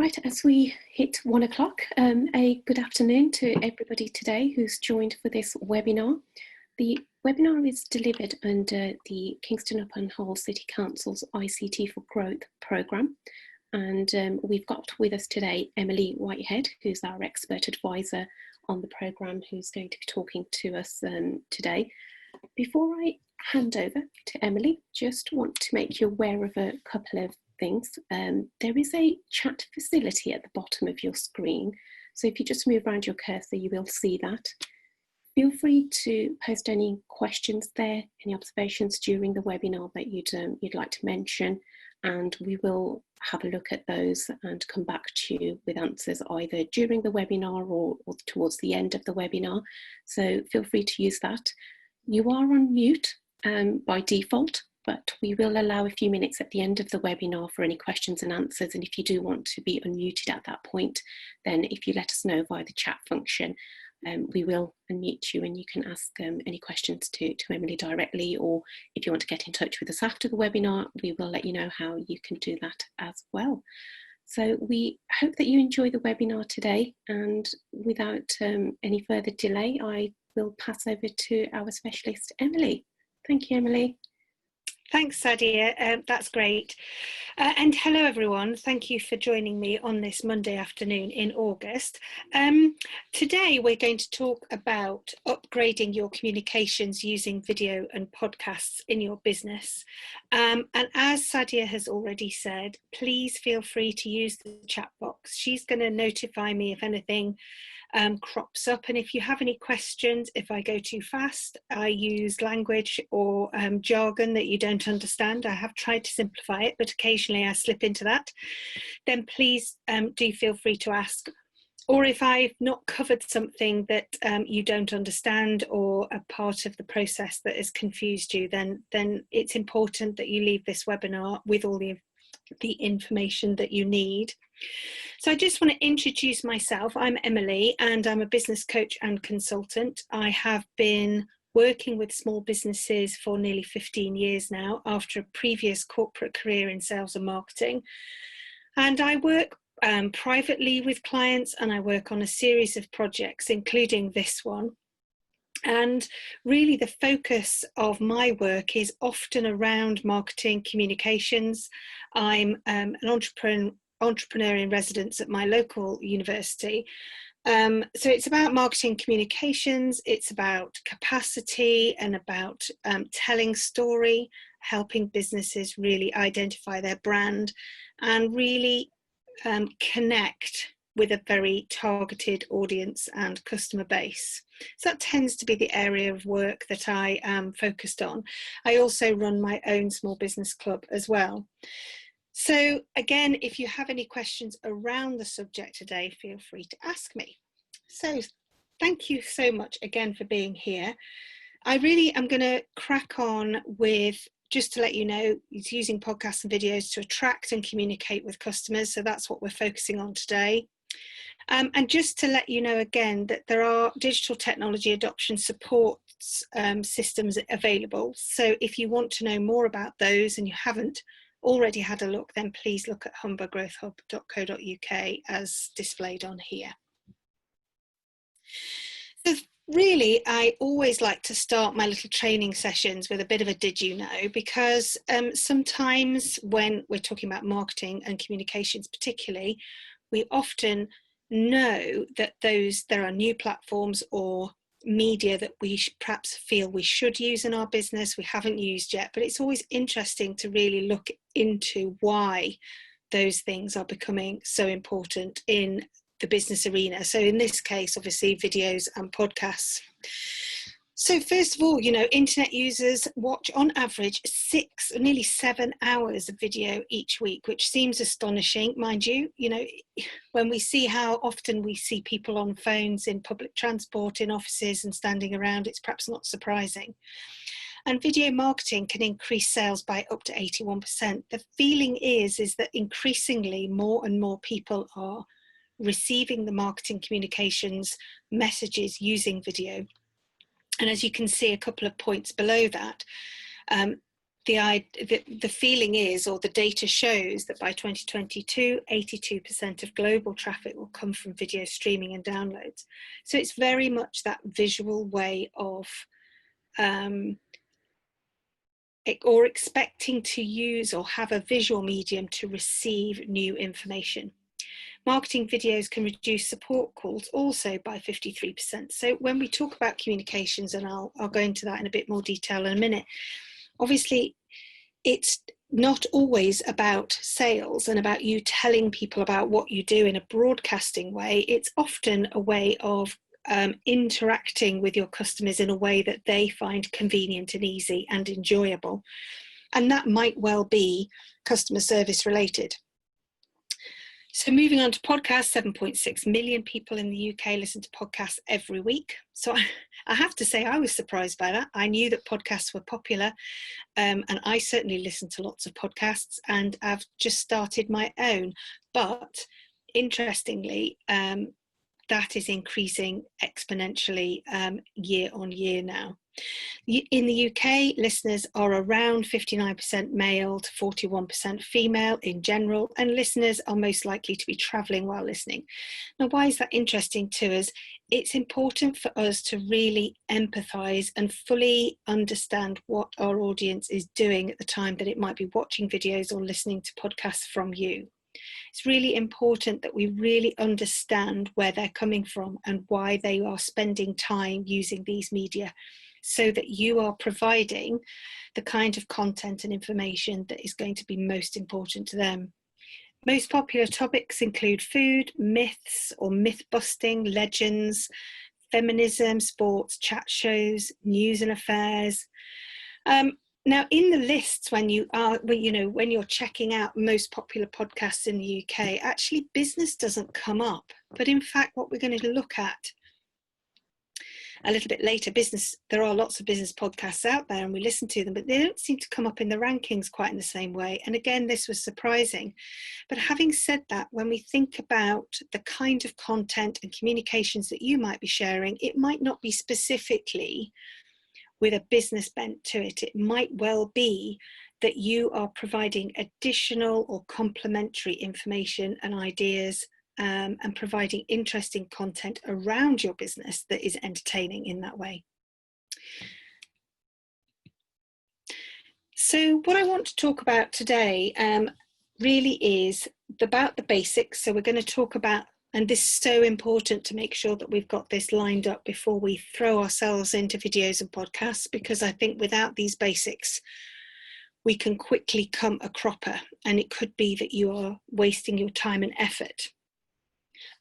Right, as we hit 1 o'clock, a good afternoon to everybody today who's joined for this webinar. The webinar is delivered under the Kingston upon Hull City Council's ICT for Growth programme. And we've got with us today Emily Whitehead, who's our expert advisor on the programme, who's going to be talking to us today. Before I hand over to Emily, just want to make you aware of a couple of things. There is a chat facility at the bottom of your screen, so if you just move around your cursor you will see that. Feel free to post any questions there, any observations during the webinar that you'd like to mention, and we will have a look at those and come back to you with answers either during the webinar or towards the end of the webinar, so feel free to use that. You are on mute by default, but we will allow a few minutes at the end of the webinar for any questions and answers, and if you do want to be unmuted at that point, then if you let us know via the chat function, we will unmute you and you can ask any questions to Emily directly, or if you want to get in touch with us after the webinar, we will let you know how you can do that as well. So we hope that you enjoy the webinar today, and without any further delay, I will pass over to our specialist, Emily. Thank you, Emily. Thanks, Sadia. That's great. And hello, everyone. Thank you for joining me on this Monday afternoon in August. Today, we're going to talk about upgrading your communications using video and podcasts in your business. And as Sadia has already said, please feel free to use the chat box. She's going to notify me if anything crops up, and if you have any questions, if I go too fast, I use language or jargon that you don't understand. I have tried to simplify it, but occasionally I slip into that. Then please do feel free to ask. Or if I've not covered something that you don't understand, or a part of the process that has confused you, then it's important that you leave this webinar with all the information that you need. So I just want to introduce myself. I'm Emily and I'm a business coach and consultant. I have been working with small businesses for nearly 15 years now after a previous corporate career in sales and marketing. And I work privately with clients, and I work on a series of projects, including this one. And really the focus of my work is often around marketing communications. I'm an entrepreneur in residence at my local university. So it's about marketing communications, it's about capacity and about telling story, helping businesses really identify their brand and really connect with a very targeted audience and customer base. So that tends to be the area of work that I am focused on. I also run my own small business club as well. So again, if you have any questions around the subject today, feel free to ask me. So thank you so much again for being here. I really am going to crack on with, just to let you know, it's using podcasts and videos to attract and communicate with customers. So that's what we're focusing on today. And just to let you know again that there are digital technology adoption support systems available. So if you want to know more about those and you haven't already had a look, then please look at humbergrowthhub.co.uk as displayed on here. So really, I always like to start my little training sessions with a bit of a did you know, because sometimes when we're talking about marketing and communications particularly, we often know that there are new platforms or media that we perhaps feel we should use in our business we haven't used yet, but it's always interesting to really look into why those things are becoming so important in the business arena. So in this case, obviously videos and podcasts. So first of all, you know, internet users watch on average 6 or nearly 7 hours of video each week, which seems astonishing, mind you. You know, when we see how often we see people on phones in public transport, in offices and standing around, it's perhaps not surprising. And video marketing can increase sales by up to 81%. The feeling is that increasingly more and more people are receiving the marketing communications messages using video. And as you can see a couple of points below that, the feeling is, or the data shows, that by 2022, 82% of global traffic will come from video streaming and downloads. So it's very much that visual way of or expecting to use or have a visual medium to receive new information. Marketing videos can reduce support calls also by 53%. So when we talk about communications, and I'll go into that in a bit more detail in a minute, obviously it's not always about sales and about you telling people about what you do in a broadcasting way. It's often a way of interacting with your customers in a way that they find convenient and easy and enjoyable. And that might well be customer service related. So moving on to podcasts, 7.6 million people in the UK listen to podcasts every week. So I have to say I was surprised by that. I knew that podcasts were popular, and I certainly listen to lots of podcasts, and I've just started my own. But interestingly, that is increasing exponentially year on year now. In the UK, listeners are around 59% male to 41% female in general, and listeners are most likely to be travelling while listening. Now, why is that interesting to us? It's important for us to really empathise and fully understand what our audience is doing at the time that it might be watching videos or listening to podcasts from you. It's really important that we really understand where they're coming from and why they are spending time using these media, so that you are providing the kind of content and information that is going to be most important to them. Most popular topics include food, myths or myth busting, legends, feminism, sports, chat shows, news and affairs. Now, in the lists, when you're checking out most popular podcasts in the UK, actually business doesn't come up. But in fact, what we're going to look at a little bit later, there are lots of business podcasts out there and we listen to them, but they don't seem to come up in the rankings quite in the same way. And again, this was surprising. But having said that, when we think about the kind of content and communications that you might be sharing, it might not be specifically with a business bent to it. It might well be that you are providing additional or complementary information and ideas, and providing interesting content around your business that is entertaining in that way. So what I want to talk about today really is about the basics. So we're going to talk about, and this is so important to make sure that we've got this lined up before we throw ourselves into videos and podcasts, because I think without these basics, we can quickly come a cropper, and it could be that you are wasting your time and effort.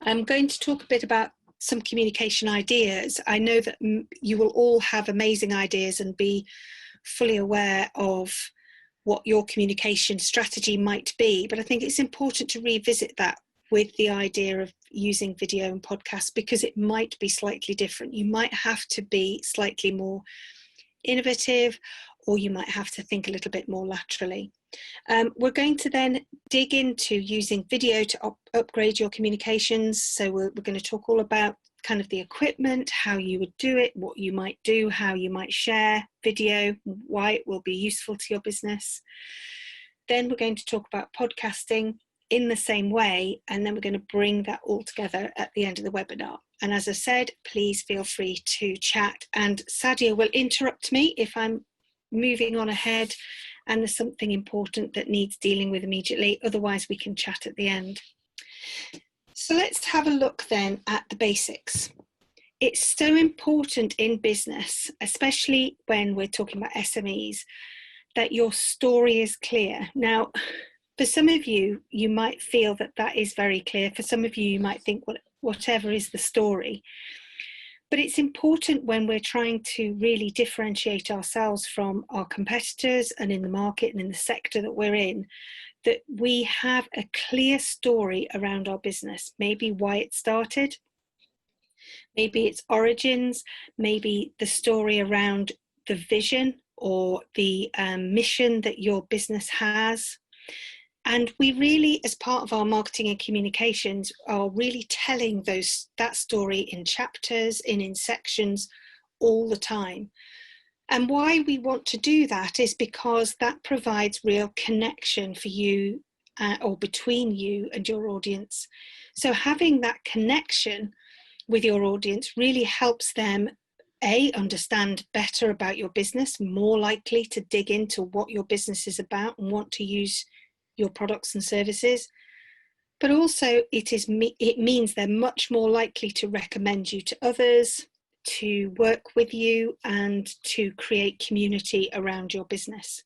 I'm going to talk a bit about some communication ideas. I know that you will all have amazing ideas and be fully aware of what your communication strategy might be, but I think it's important to revisit that with the idea of using video and podcasts, because it might be slightly different. You might have to be slightly more innovative, or you might have to think a little bit more laterally. We're going to then dig into using video to upgrade your communications. So we're going to talk all about kind of the equipment, how you would do it, what you might do, how you might share video, why it will be useful to your business. Then we're going to talk about podcasting in the same way, and then we're going to bring that all together at the end of the webinar. And as I said, please feel free to chat, and Sadia will interrupt me if I'm moving on ahead and there's something important that needs dealing with immediately. Otherwise, we can chat at the end. So let's have a look then at the basics. It's so important in business, especially when we're talking about SMEs, that your story is clear. Now, for some of you, you might feel that that is very clear. For some of you, you might think, whatever is the story. But it's important when we're trying to really differentiate ourselves from our competitors and in the market and in the sector that we're in, that we have a clear story around our business, maybe why it started, maybe its origins, maybe the story around the vision or the mission that your business has. And we really, as part of our marketing and communications, are really telling that story in chapters, in sections, all the time. And why we want to do that is because that provides real connection for you or between you and your audience. So having that connection with your audience really helps them understand better about your business, more likely to dig into what your business is about and want to use your products and services. But also it means they're much more likely to recommend you to others, to work with you, and to create community around your business.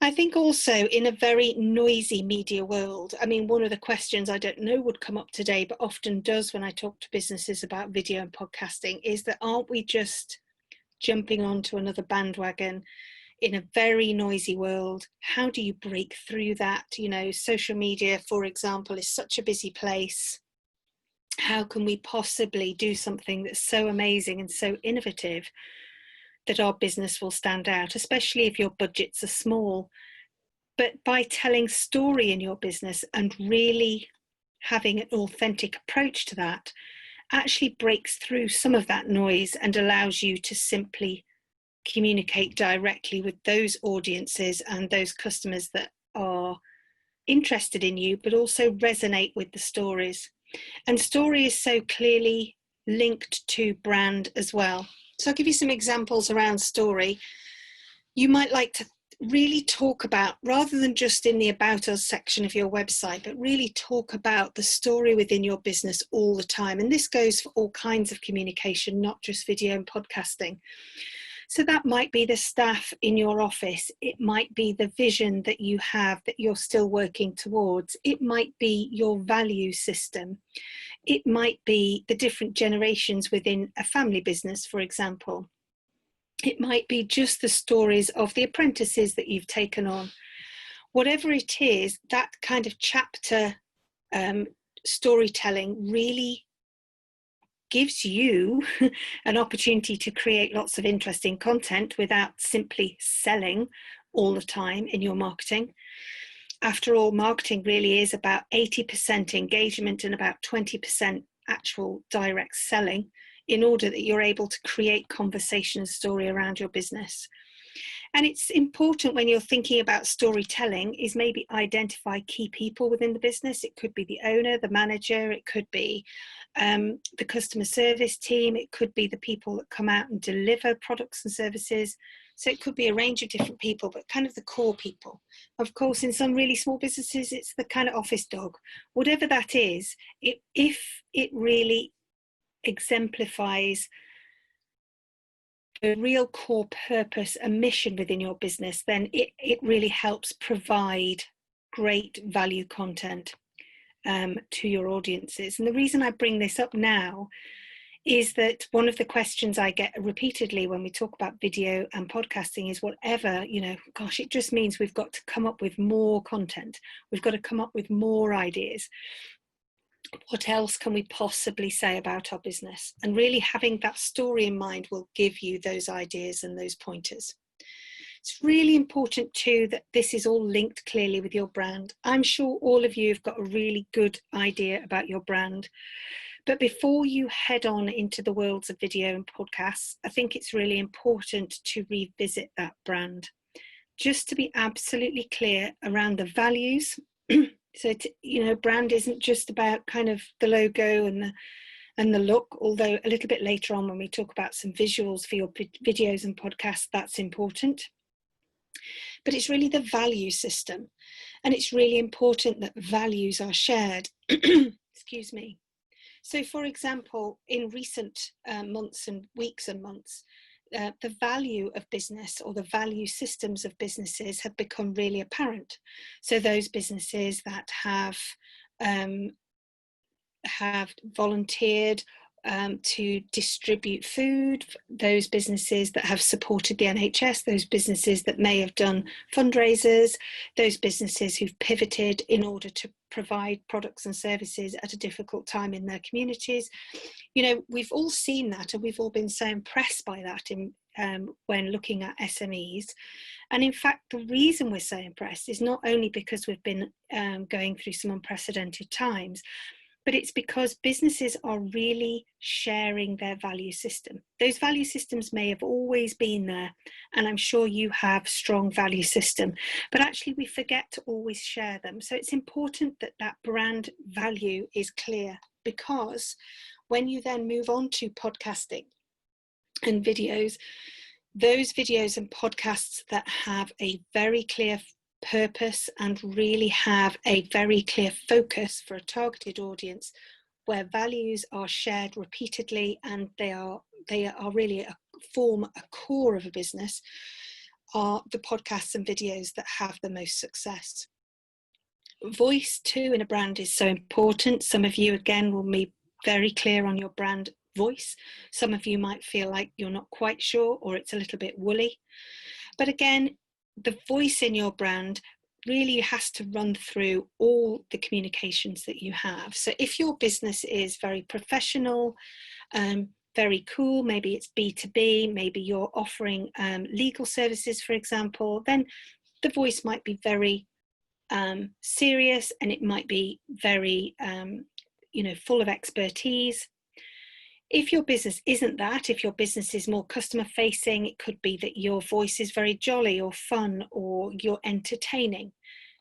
I think also in a very noisy media world, I mean, one of the questions I don't know would come up today, but often does when I talk to businesses about video and podcasting, is that aren't we just jumping onto another bandwagon in a very noisy world? How do you break through that? You know, social media, for example, is such a busy place. How can we possibly do something that's so amazing and so innovative that our business will stand out, especially if your budgets are small? But by telling story in your business and really having an authentic approach to that, actually breaks through some of that noise and allows you to simply communicate directly with those audiences and those customers that are interested in you, but also resonate with the stories. And story is so clearly linked to brand as well. So I'll give you some examples around story. You might like to really talk about, rather than just in the About Us section of your website, but really talk about the story within your business all the time. And this goes for all kinds of communication, not just video and podcasting. So that might be the staff in your office. It might be the vision that you have that you're still working towards. It might be your value system. It might be the different generations within a family business, for example. It might be just the stories of the apprentices that you've taken on. Whatever it is, that kind of chapter storytelling really gives you an opportunity to create lots of interesting content without simply selling all the time in your marketing. After all, marketing really is about 80% engagement and about 20% actual direct selling, in order that you're able to create conversation and story around your business. And it's important when you're thinking about storytelling is maybe identify key people within the business. It could be the owner, the manager, it could be the customer service team, it could be the people that come out and deliver products and services. So it could be a range of different people, but kind of the core people. Of course, in some really small businesses, it's the kind of office dog. Whatever that is, if it really exemplifies a real core purpose and mission within your business, then it really helps provide great value content to your audiences. And the reason I bring this up now is that one of the questions I get repeatedly when we talk about video and podcasting is whatever, you know, gosh, it just means we've got to come up with more content. We've got to come up with more ideas. What else can we possibly say about our business? And really having that story in mind will give you those ideas and those pointers. It's really important too that this is all linked clearly with your brand. I'm sure all of you have got a really good idea about your brand. But before you head on into the worlds of video and podcasts, I think it's really important to revisit that brand. Just to be absolutely clear around the values. So, brand isn't just about kind of the logo and the look, although a little bit later on when we talk about some visuals for your videos and podcasts, that's important. But it's really the value system. And it's really important that values are shared. Excuse me. So, for example, in recent months and weeks and months, the value of business or the value systems of businesses have become really apparent. So those businesses that have volunteered to distribute food, those businesses that have supported the NHS, those businesses that may have done fundraisers, those businesses who've pivoted in order to provide products and services at a difficult time in their communities. You know, we've all seen that, and we've all been so impressed by that when looking at SMEs. And in fact, the reason we're so impressed is not only because we've been going through some unprecedented times, but it's because businesses are really sharing their value system. Those value systems may have always been there, and I'm sure you have strong value system, but actually we forget to always share them. So it's important that that brand value is clear, because when you then move on to podcasting and videos, those videos and podcasts that have a very clear purpose and really have a very clear focus for a targeted audience, where values are shared repeatedly and they are really form a core of a business, are the podcasts and videos that have the most success. Voice too in a brand is so important. Some of you again will be very clear on your brand voice. Some of you might feel like you're not quite sure, or it's a little bit woolly. But again, the voice in your brand really has to run through all the communications that you have. So if your business is very professional, very cool, maybe it's B2B, maybe you're offering legal services, for example, then the voice might be very serious, and it might be very, full of expertise. If your business isn't that, if your business is more customer facing, it could be that your voice is very jolly or fun, or you're entertaining.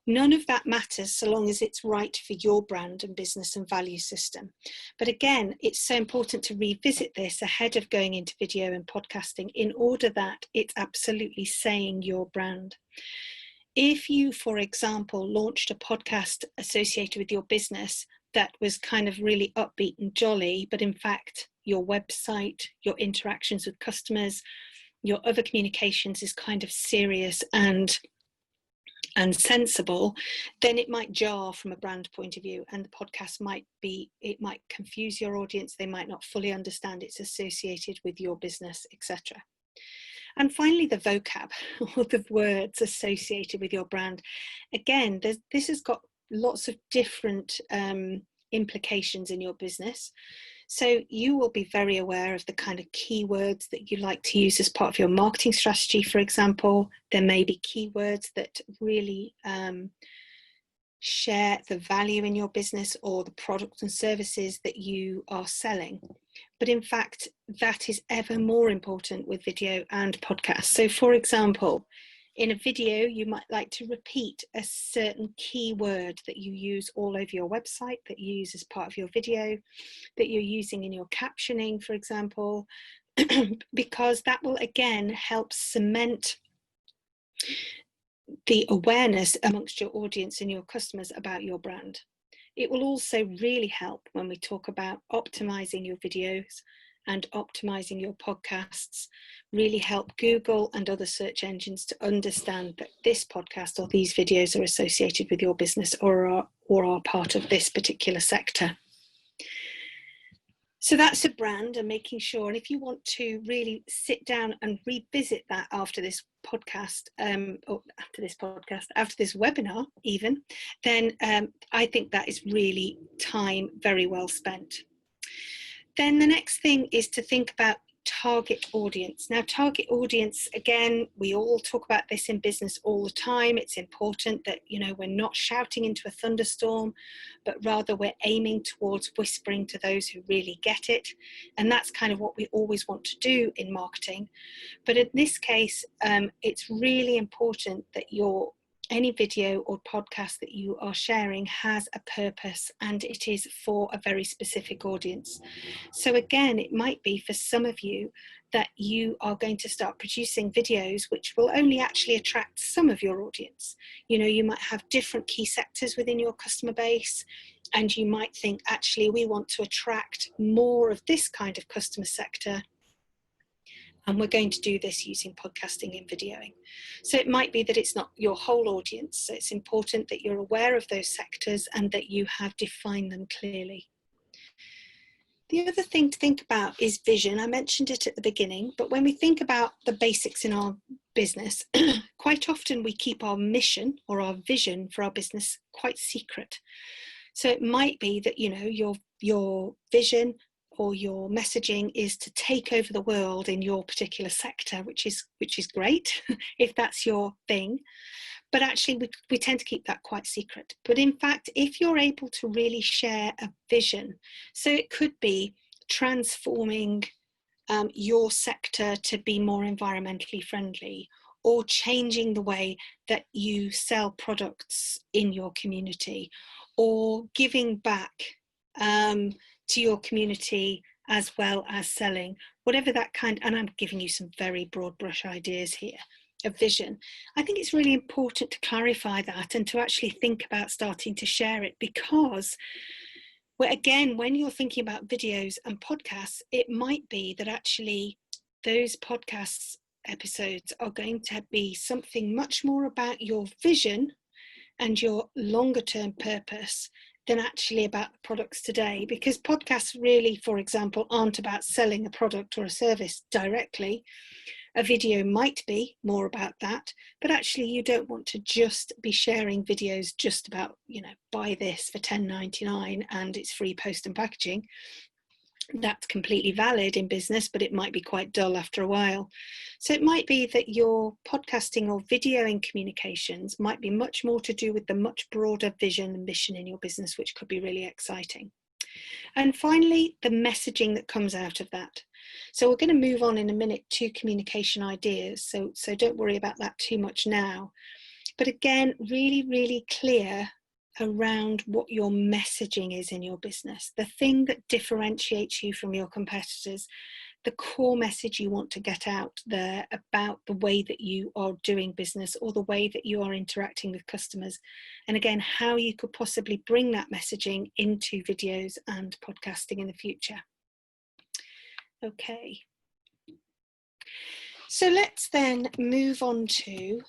None of that matters so long as it's right for your brand and business and value system. But again, it's so important to revisit this ahead of going into video and podcasting, in order that it's absolutely saying your brand. If you, for example, launched a podcast associated with your business that was kind of really upbeat and jolly, but in fact, your website, your interactions with customers, your other communications is kind of serious and sensible, then it might jar from a brand point of view, and the podcast might confuse your audience. They might not fully understand it's associated with your business, etc. And finally, the vocab, or the words associated with your brand. Again, this has got lots of different implications in your business. So you will be very aware of the kind of keywords that you like to use as part of your marketing strategy, for example. There may be keywords that really share the value in your business or the products and services that you are selling. But in fact, that is ever more important with video and podcasts. So for example, in a video, you might like to repeat a certain keyword that you use all over your website, that you use as part of your video, that you're using in your captioning, for example, because that will again help cement the awareness amongst your audience and your customers about your brand. It will also really help when we talk about optimizing your videos and optimizing your podcasts, really help Google and other search engines to understand that this podcast or these videos are associated with your business or are part of this particular sector. So that's a brand, and making sure, and if you want to really sit down and revisit that after this podcast, after this webinar even, then I think that is really time very well spent. Then the next thing is to think about target audience. Now, target audience, again, we all talk about this in business all the time. It's important that, we're not shouting into a thunderstorm, but rather we're aiming towards whispering to those who really get it. And that's kind of what we always want to do in marketing. But in this case, it's really important that any video or podcast that you are sharing has a purpose, and it is for a very specific audience. So again, it might be for some of you that you are going to start producing videos which will only actually attract some of your audience. You might have different key sectors within your customer base, and you might think, actually, we want to attract more of this kind of customer sector, and we're going to do this using podcasting and videoing. So it might be that it's not your whole audience. So it's important that you're aware of those sectors and that you have defined them clearly. The other thing to think about is vision. I mentioned it at the beginning, but when we think about the basics in our business, quite often we keep our mission or our vision for our business quite secret. So it might be that, your vision or your messaging is to take over the world in your particular sector, which is great if that's your thing. but actually we tend to keep that quite secret. But in fact, if you're able to really share a vision, so it could be transforming your sector to be more environmentally friendly, or changing the way that you sell products in your community, or giving back to your community as well as selling, whatever that kind, and I'm giving you some very broad brush ideas here of vision. I think it's really important to clarify that and to actually think about starting to share it, because again, when you're thinking about videos and podcasts, it might be that actually those podcasts episodes are going to be something much more about your vision and your longer term purpose than actually about the products today, because podcasts really, for example, aren't about selling a product or a service directly. A video might be more about that, but actually you don't want to just be sharing videos just about, you know, buy this for $10.99 and it's free post and packaging. That's completely valid in business, but it might be quite dull after a while. So it might be that your podcasting or videoing communications might be much more to do with the much broader vision and mission in your business, which could be really exciting. And finally, the messaging that comes out of that. So we're going to move on in a minute to communication ideas. So don't worry about that too much now. But again, really, really clear around what your messaging is in your business, the thing that differentiates you from your competitors, the core message you want to get out there about the way that you are doing business or the way that you are interacting with customers. And again, how you could possibly bring that messaging into videos and podcasting in the future. Okay. So let's then move on to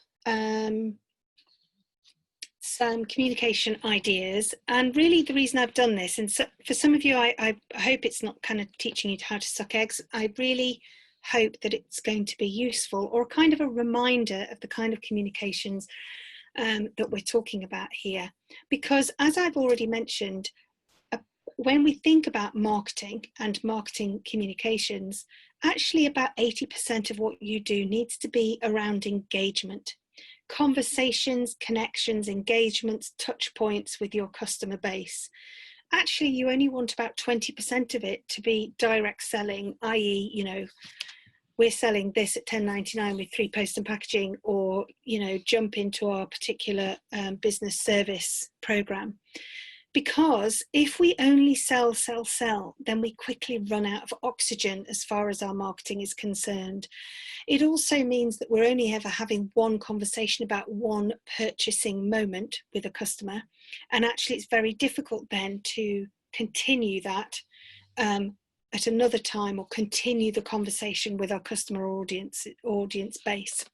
some communication ideas. And really the reason I've done this, and so for some of you, I hope it's not kind of teaching you how to suck eggs. I really hope that it's going to be useful, or kind of a reminder of the kind of communications that we're talking about here. Because as I've already mentioned, when we think about marketing and marketing communications, actually about 80% of what you do needs to be around engagement. Conversations, connections, engagements, touch points with your customer base. Actually, you only want about 20% of it to be direct selling, i.e., you know, we're selling this at $10.99 with free post and packaging, or, you know, jump into our particular business service program. Because if we only sell, then we quickly run out of oxygen as far as our marketing is concerned. It also means that we're only ever having one conversation about one purchasing moment with a customer. And actually it's very difficult then to continue that at another time, or continue the conversation with our customer audience base.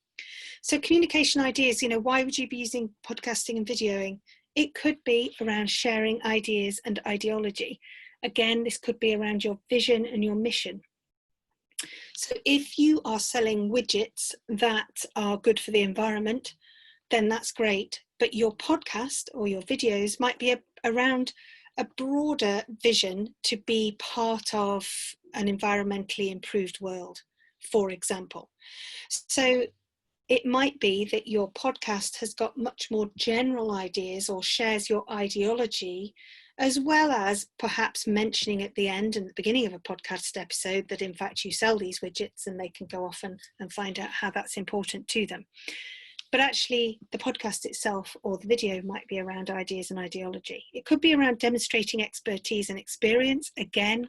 So communication ideas, you know, why would you be using podcasting and videoing? It could be around sharing ideas and ideology. Again, this could be around your vision and your mission. So if you are selling widgets that are good for the environment, then that's great. But your podcast or your videos might be around a broader vision to be part of an environmentally improved world, for example. So it might be that your podcast has got much more general ideas or shares your ideology, as well as perhaps mentioning at the end and the beginning of a podcast episode that in fact you sell these widgets and they can go off and find out how that's important to them. But actually the podcast itself or the video might be around ideas and ideology. It could be around demonstrating expertise and experience. Again,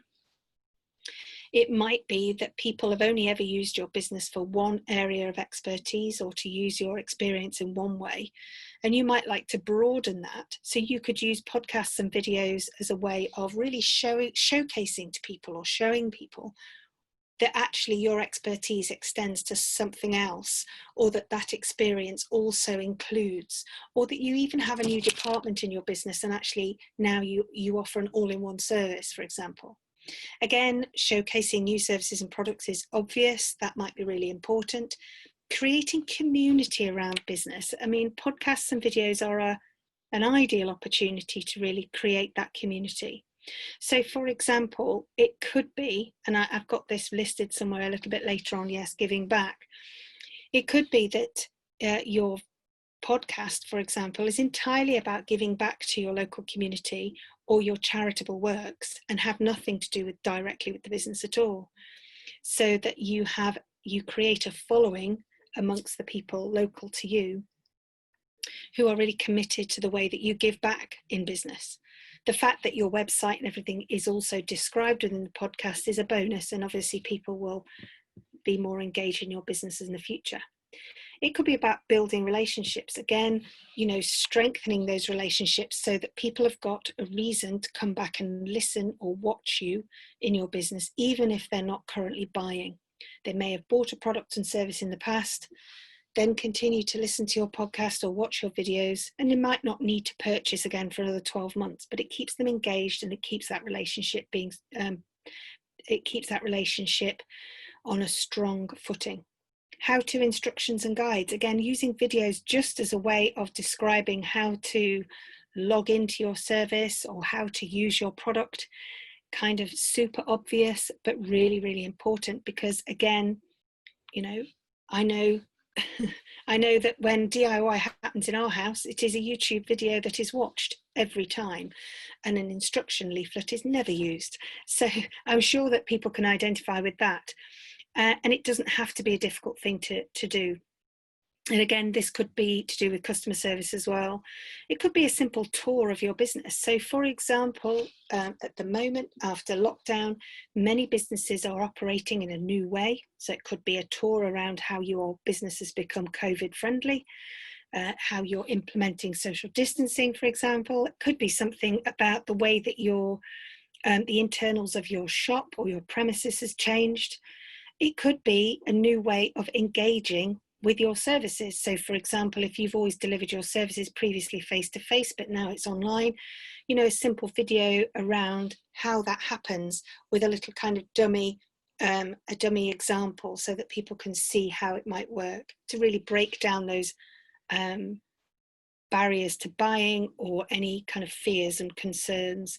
it might be that people have only ever used your business for one area of expertise, or to use your experience in one way. And you might like to broaden that. So you could use podcasts and videos as a way of really showcasing to people, or showing people that actually your expertise extends to something else, or that experience also includes, or that you even have a new department in your business and actually now you offer an all-in-one service, for example. Again, showcasing new services and products is obvious. That might be really important. Creating community around business. I mean, podcasts and videos are an ideal opportunity to really create that community. So, for example, it could be, and I've got this listed somewhere a little bit later on, yes, giving back. It could be that your podcast, for example, is entirely about giving back to your local community or your charitable works and have nothing to do directly with the business at all. So that you create a following amongst the people local to you who are really committed to the way that you give back in business. The fact that your website and everything is also described within the podcast is a bonus, and obviously people will be more engaged in your business in the future. It could be about building relationships. Again, strengthening those relationships so that people have got a reason to come back and listen or watch you in your business, even if they're not currently buying. They may have bought a product and service in the past, then continue to listen to your podcast or watch your videos, and they might not need to purchase again for another 12 months, but it keeps them engaged and it keeps that relationship on a strong footing. How-to instructions and guides, again, using videos just as a way of describing how to log into your service or how to use your product. Kind of super obvious, but really, really important, because again, I know I know that when DIY happens in our house, it is a YouTube video that is watched every time, and an instruction leaflet is never used. So I'm sure that people can identify with that. And it doesn't have to be a difficult thing to do. And again, this could be to do with customer service as well. It could be a simple tour of your business. So for example, at the moment after lockdown, many businesses are operating in a new way. So it could be a tour around how your business has become COVID friendly, how you're implementing social distancing, for example. It could be something about the way that the internals of your shop or your premises has changed. It could be a new way of engaging with your services. So for example, if you've always delivered your services previously face-to-face, but now it's online, a simple video around how that happens with a little kind of dummy example so that people can see how it might work, to really break down those barriers to buying or any kind of fears and concerns.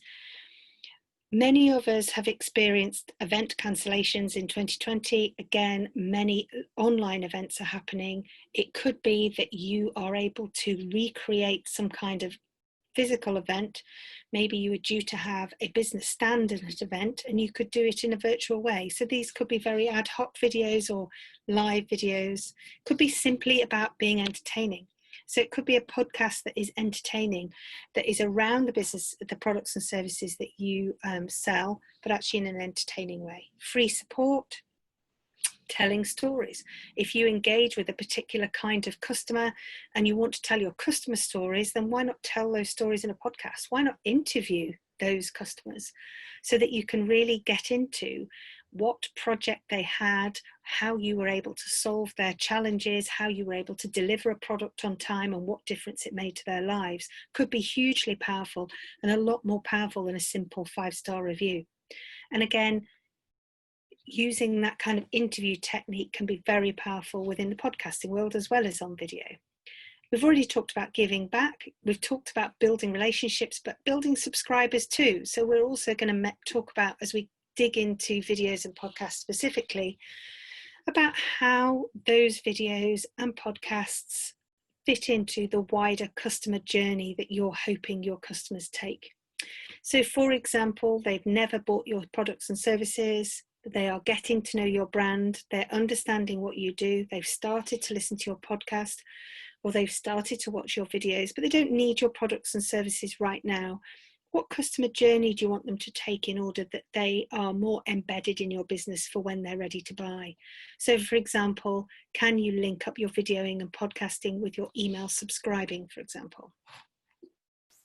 Many of us have experienced event cancellations in 2020. Again, many online events are happening. It could be that you are able to recreate some kind of physical event. Maybe you were due to have a business stand at an event and you could do it in a virtual way. So these could be very ad hoc videos or live videos. Could be simply about being entertaining. So it could be a podcast that is entertaining, that is around the business, the products and services that you sell, but actually in an entertaining way. Free support, telling stories. If you engage with a particular kind of customer and you want to tell your customer stories, then why not tell those stories in a podcast? Why not interview those customers so that you can really get into what project they had, how you were able to solve their challenges, how you were able to deliver a product on time, and what difference it made to their lives. Could be hugely powerful, and a lot more powerful than a simple 5-star review. And again, using that kind of interview technique can be very powerful within the podcasting world as well as on video. We've already talked about giving back. We've talked about building relationships, but building subscribers too. So we're also going to talk about, as we dig into videos and podcasts specifically, about how those videos and podcasts fit into the wider customer journey that you're hoping your customers take. So for example, they've never bought your products and services. They are getting to know your brand. They're understanding what you do. They've started to listen to your podcast, or they've started to watch your videos, but they don't need your products and services right now. What customer journey do you want them to take in order that they are more embedded in your business for when they're ready to buy? So for example, can you link up your videoing and podcasting with your email subscribing, for example?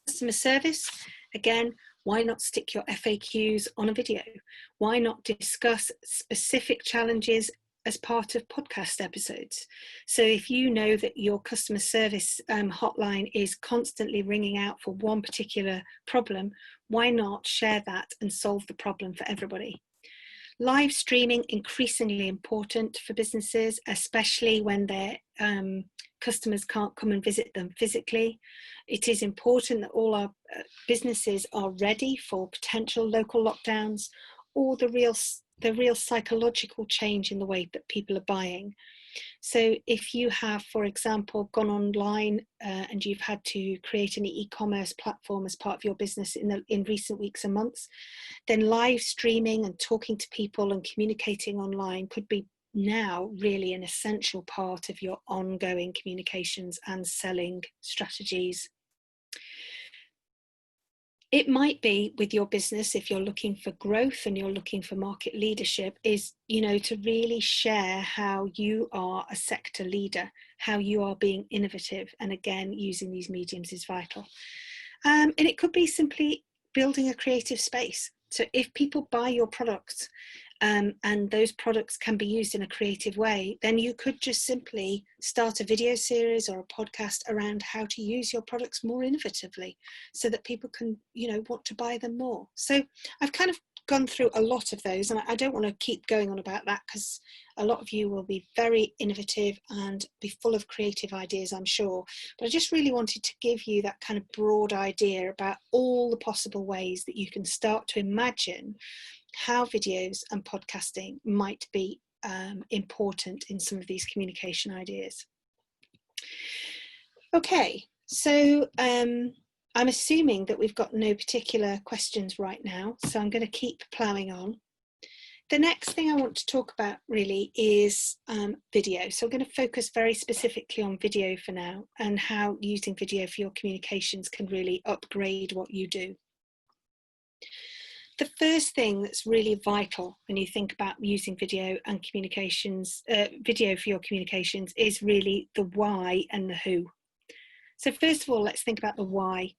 Customer service, again, why not stick your FAQs on a video? Why not discuss specific challenges as part of podcast episodes? So if you know that your customer service hotline is constantly ringing out for one particular problem, why not share that and solve the problem for everybody? Live streaming, increasingly important for businesses, especially when their customers can't come and visit them physically. It is important that all our businesses are ready for potential local lockdowns or the real psychological change in the way that people are buying. So if you have, for example, gone online and you've had to create an e-commerce platform as part of your business in recent weeks and months, then live streaming and talking to people and communicating online could be now really an essential part of your ongoing communications and selling strategies. It might be with your business, if you're looking for growth and you're looking for market leadership, is, to really share how you are a sector leader, how you are being innovative. And again, using these mediums is vital. And it could be simply building a creative space. So if people buy your products, and those products can be used in a creative way, then you could just simply start a video series or a podcast around how to use your products more innovatively so that people can, want to buy them more. So I've kind of gone through a lot of those, and I don't want to keep going on about that because a lot of you will be very innovative and be full of creative ideas, I'm sure. But I just really wanted to give you that kind of broad idea about all the possible ways that you can start to imagine how videos and podcasting might be important in some of these communication ideas. Okay, so I'm assuming that we've got no particular questions right now, so I'm going to keep ploughing on. The next thing I want to talk about really is video. So I'm going to focus very specifically on video for now and how using video for your communications can really upgrade what you do. The first thing that's really vital when you think about using video and communications, video for your communications, is really the why and the who. So first of all, let's think about the why.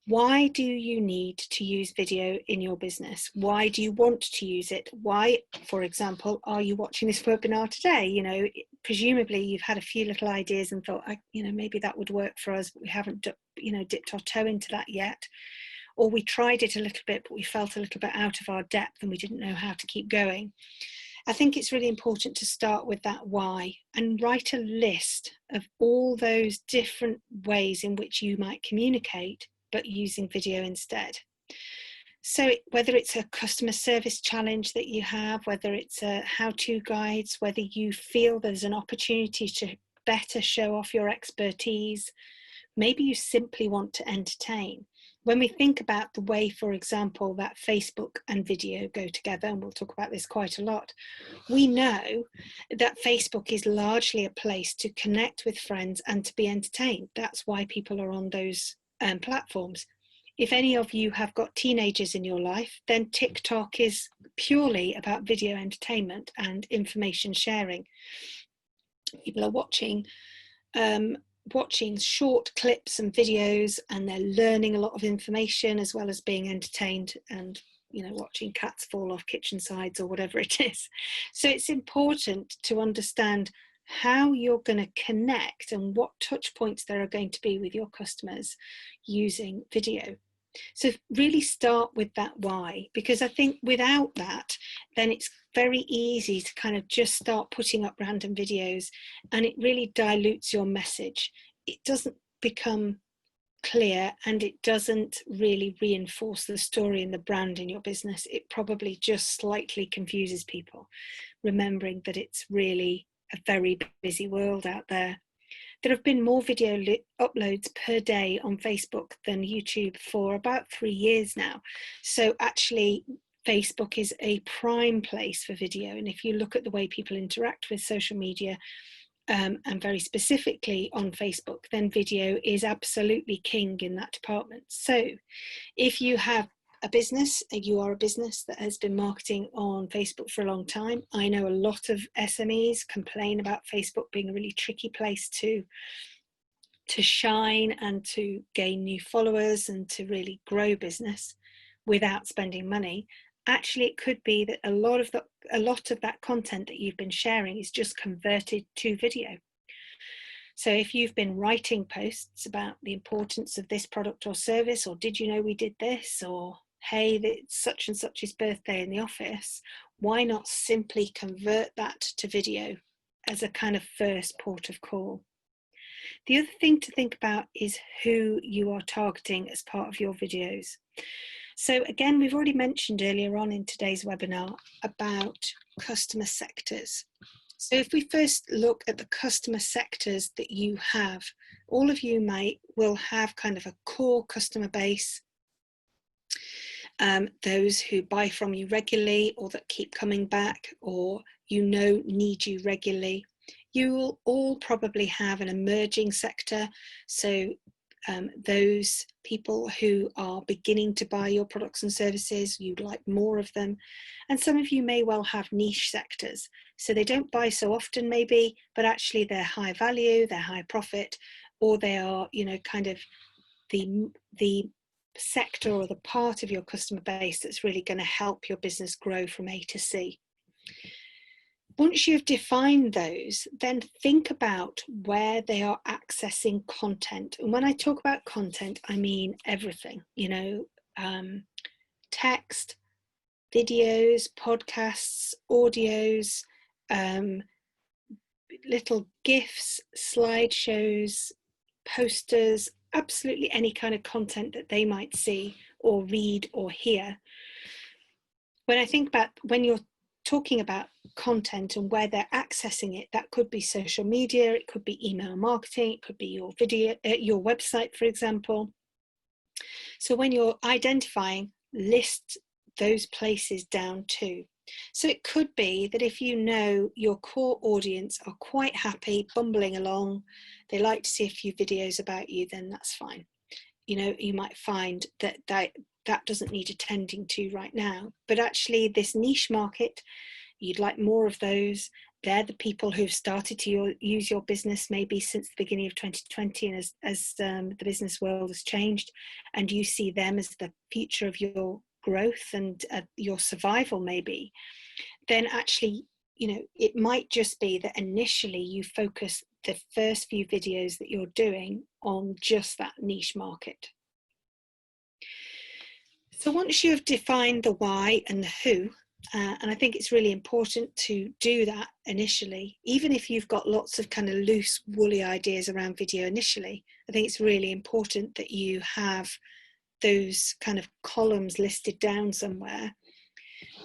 Why do you need to use video in your business? Why do you want to use it? Why, for example, are you watching this webinar today? Presumably you've had a few little ideas and thought, maybe that would work for us, but we haven't, dipped our toe into that yet. Or we tried it a little bit, but we felt a little bit out of our depth and we didn't know how to keep going. I think it's really important to start with that why and write a list of all those different ways in which you might communicate, but using video instead. So whether it's a customer service challenge that you have, whether it's a how-to guides, whether you feel there's an opportunity to better show off your expertise, maybe you simply want to entertain. When we think about the way, for example, that Facebook and video go together, and we'll talk about this quite a lot, we know that Facebook is largely a place to connect with friends and to be entertained. That's why people are on those platforms. If any of you have got teenagers in your life, then TikTok is purely about video entertainment and information sharing. People are watching short clips and videos, and they're learning a lot of information as well as being entertained and watching cats fall off kitchen sides or whatever it is. So it's important to understand how you're going to connect and what touch points there are going to be with your customers using video. So really start with that why, because I think without that, then it's very easy to kind of just start putting up random videos, and it really dilutes your message. It doesn't become clear, and it doesn't really reinforce the story and the brand in your business. It probably just slightly confuses people, remembering that it's really a very busy world out there. There have been more video uploads per day on Facebook than YouTube for about 3 years now. So actually, Facebook is a prime place for video. And if you look at the way people interact with social media, and very specifically on Facebook, then video is absolutely king in that department. So if you have a business, you are a business that has been marketing on Facebook for a long time. I know a lot of SMEs complain about Facebook being a really tricky place to shine and to gain new followers and to really grow business without spending money. Actually, it could be that a lot of that content that you've been sharing is just converted to video. So if you've been writing posts about the importance of this product or service, or did you know we did this, or hey, it's such and such's birthday in the office, why not simply convert that to video as a kind of first port of call? The other thing to think about is who you are targeting as part of your videos. So again, we've already mentioned earlier on in today's webinar about customer sectors. So if we first look at the customer sectors that you have, all of you will have kind of a core customer base, those who buy from you regularly or that keep coming back or need you regularly. You will all probably have an emerging sector, so those people who are beginning to buy your products and services, you'd like more of them. And some of you may well have niche sectors, so they don't buy so often maybe, but actually they're high value, they're high profit, or they are, kind of the sector or the part of your customer base that's really going to help your business grow from A to C. Once you've defined those, then think about where they are accessing content. And when I talk about content, I mean everything, text, videos, podcasts, audios, little GIFs, slideshows, posters, absolutely any kind of content that they might see or read or hear. When you're talking about content and where they're accessing it, that could be social media, it could be email marketing, it could be your video, your website, for example. So when you're identifying, list those places down too. So it could be that if you know your core audience are quite happy bumbling along, they like to see a few videos about you, then that's fine. You might find that doesn't need attending to right now, but actually this niche market, you'd like more of those. They're the people who've started to use your business maybe since the beginning of 2020, and as the business world has changed, and you see them as the future of your growth and your survival maybe, then actually, it might just be that initially you focus the first few videos that you're doing on just that niche market. So once you've defined the why and the who, and I think it's really important to do that initially, even if you've got lots of kind of loose, woolly ideas around video initially, I think it's really important that you have those kind of columns listed down somewhere.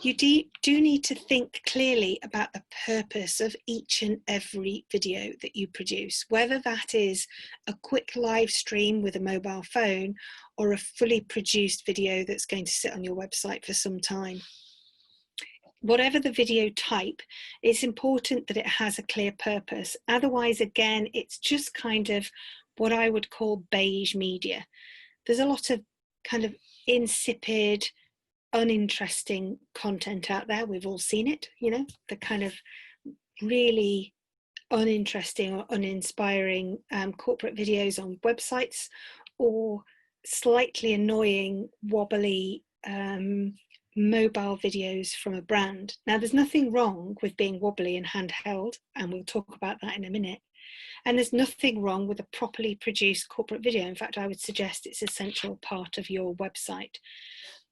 You do need to think clearly about the purpose of each and every video that you produce, whether that is a quick live stream with a mobile phone or a fully produced video that's going to sit on your website for some time. Whatever the video type, it's important that it has a clear purpose. Otherwise, again, it's just kind of what I would call beige media. There's a lot of kind of insipid, uninteresting content out there. We've all seen it, the kind of really uninteresting or uninspiring corporate videos on websites, or slightly annoying, wobbly mobile videos from a brand. Now, there's nothing wrong with being wobbly and handheld, and we'll talk about that in a minute. And there's nothing wrong with a properly produced corporate video. In fact, I would suggest it's an essential part of your website.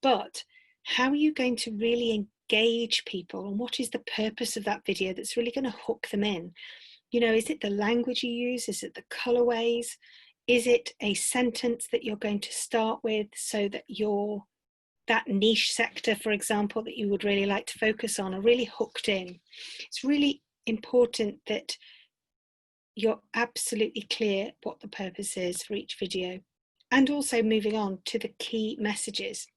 But how are you going to really engage people, and what is the purpose of that video that's really going to hook them in? Is it the language you use? Is it the colorways? Is it a sentence that you're going to start with so that that niche sector, for example, that you would really like to focus on, are really hooked in? It's really important that you're absolutely clear what the purpose is for each video. And also moving on to the key messages.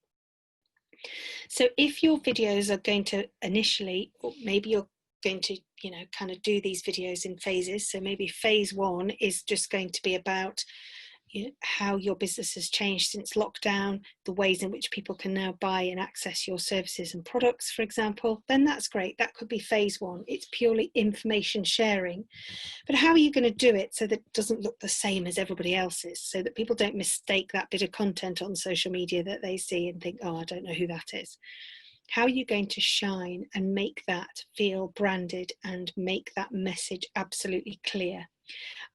So if your videos are going to initially, or maybe you're going to, kind of do these videos in phases. So maybe phase 1 is just going to be about how your business has changed since lockdown, the ways in which people can now buy and access your services and products, for example, then that's great. That could be phase 1. It's purely information sharing. But how are you going to do it so that it doesn't look the same as everybody else's, so that people don't mistake that bit of content on social media that they see and think, oh, I don't know who that is? How are you going to shine and make that feel branded and make that message absolutely clear?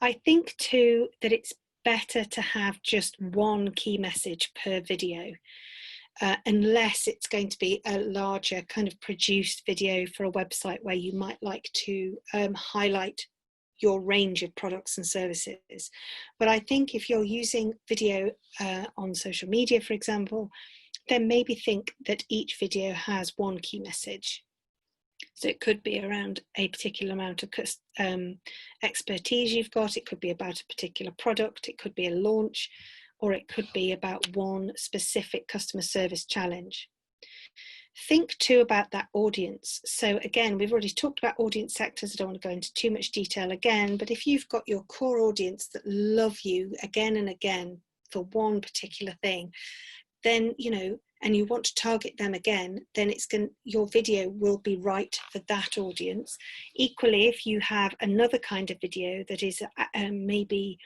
I think too that it's better to have just one key message per video, unless it's going to be a larger kind of produced video for a website where you might like to highlight your range of products and services. But I think if you're using video on social media, for example, then maybe think that each video has one key message. So it could be around a particular amount of expertise you've got, it could be about a particular product, it could be a launch, or it could be about one specific customer service challenge. Think too about that audience. So again, we've already talked about audience sectors. I don't want to go into too much detail again, but if you've got your core audience that love you again and again for one particular thing, then, you know, and you want to target them again, then your video will be right for that audience. Equally, if you have another kind of video that is maybe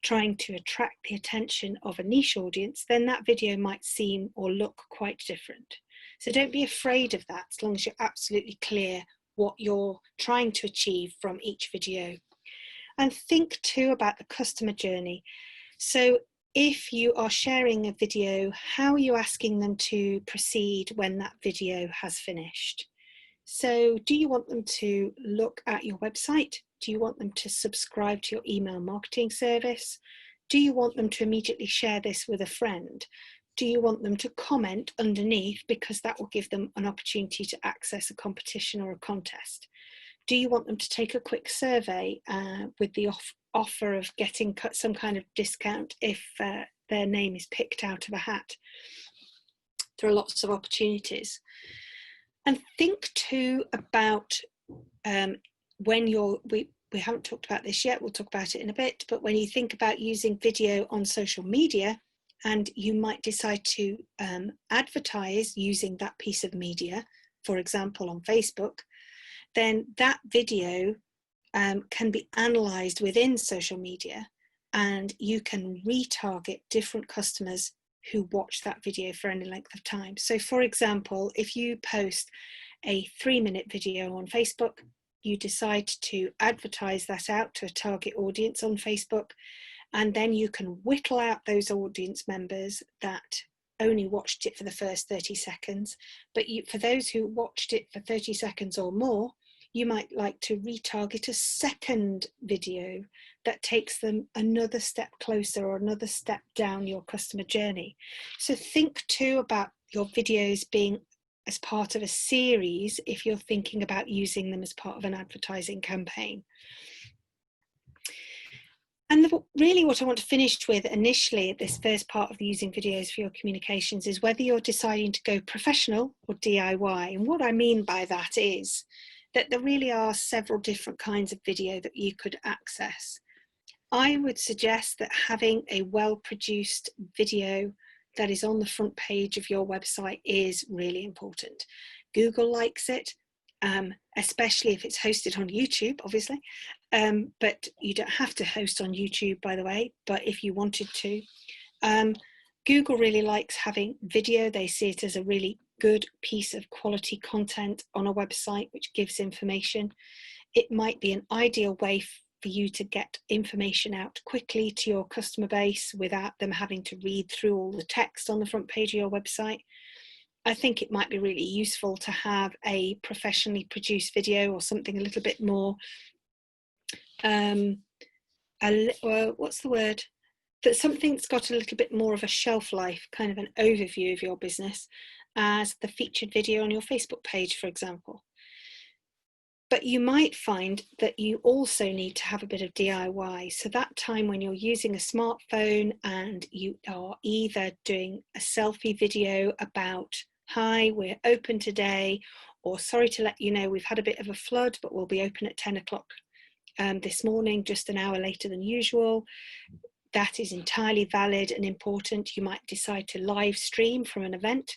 trying to attract the attention of a niche audience, then that video might seem or look quite different. So don't be afraid of that, as long as you're absolutely clear what you're trying to achieve from each video. And think too about the customer journey. So if you are sharing a video, how are you asking them to proceed when that video has finished? So do you want them to look at your website? Do you want them to subscribe to your email marketing service? Do you want them to immediately share this with a friend? Do you want them to comment underneath, because that will give them an opportunity to access a competition or a contest? Do you want them to take a quick survey with the offer of getting some kind of discount if their name is picked out of a hat? There are lots of opportunities. And think too about when we haven't talked about this yet, we'll talk about it in a bit, but when you think about using video on social media, and you might decide to advertise using that piece of media, for example, on Facebook, then that video can be analysed within social media, and you can retarget different customers who watch that video for any length of time. So for example, if you post a 3-minute video on Facebook, you decide to advertise that out to a target audience on Facebook, and then you can whittle out those audience members that only watched it for the first 30 seconds. But for those who watched it for 30 seconds or more, you might like to retarget a second video that takes them another step closer or another step down your customer journey. So think too about your videos being as part of a series if you're thinking about using them as part of an advertising campaign. And really what I want to finish with initially at this first part of the using videos for your communications is whether you're deciding to go professional or DIY. And what I mean by that is that there really are several different kinds of video that you could access. I would suggest that having a well-produced video that is on the front page of your website is really important. Google likes it, especially if it's hosted on YouTube, obviously, but you don't have to host on YouTube, by the way, but if you wanted to. Google really likes having video. They see it as a really good piece of quality content on a website which gives information. It might be an ideal way for you to get information out quickly to your customer base without them having to read through all the text on the front page of your website. I think it might be really useful to have a professionally produced video or something a little bit more, what's the word? That something that's got a little bit more of a shelf life, kind of an overview of your business, as the featured video on your Facebook page, for example. But you might find that you also need to have a bit of DIY. So that time when you're using a smartphone and you are either doing a selfie video about, hi, we're open today, or sorry to let you know we've had a bit of a flood, but we'll be open at 10 o'clock this morning, just an hour later than usual. That is entirely valid and important. You might decide to live stream from an event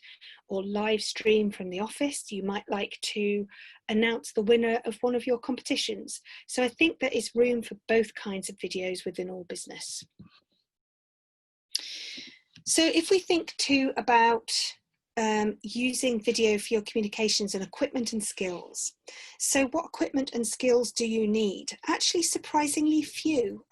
or live stream from the office. You might like to announce the winner of one of your competitions. So I think there is room for both kinds of videos within all business. So if we think too about using video for your communications and equipment and skills. So what equipment and skills do you need? Actually, surprisingly few.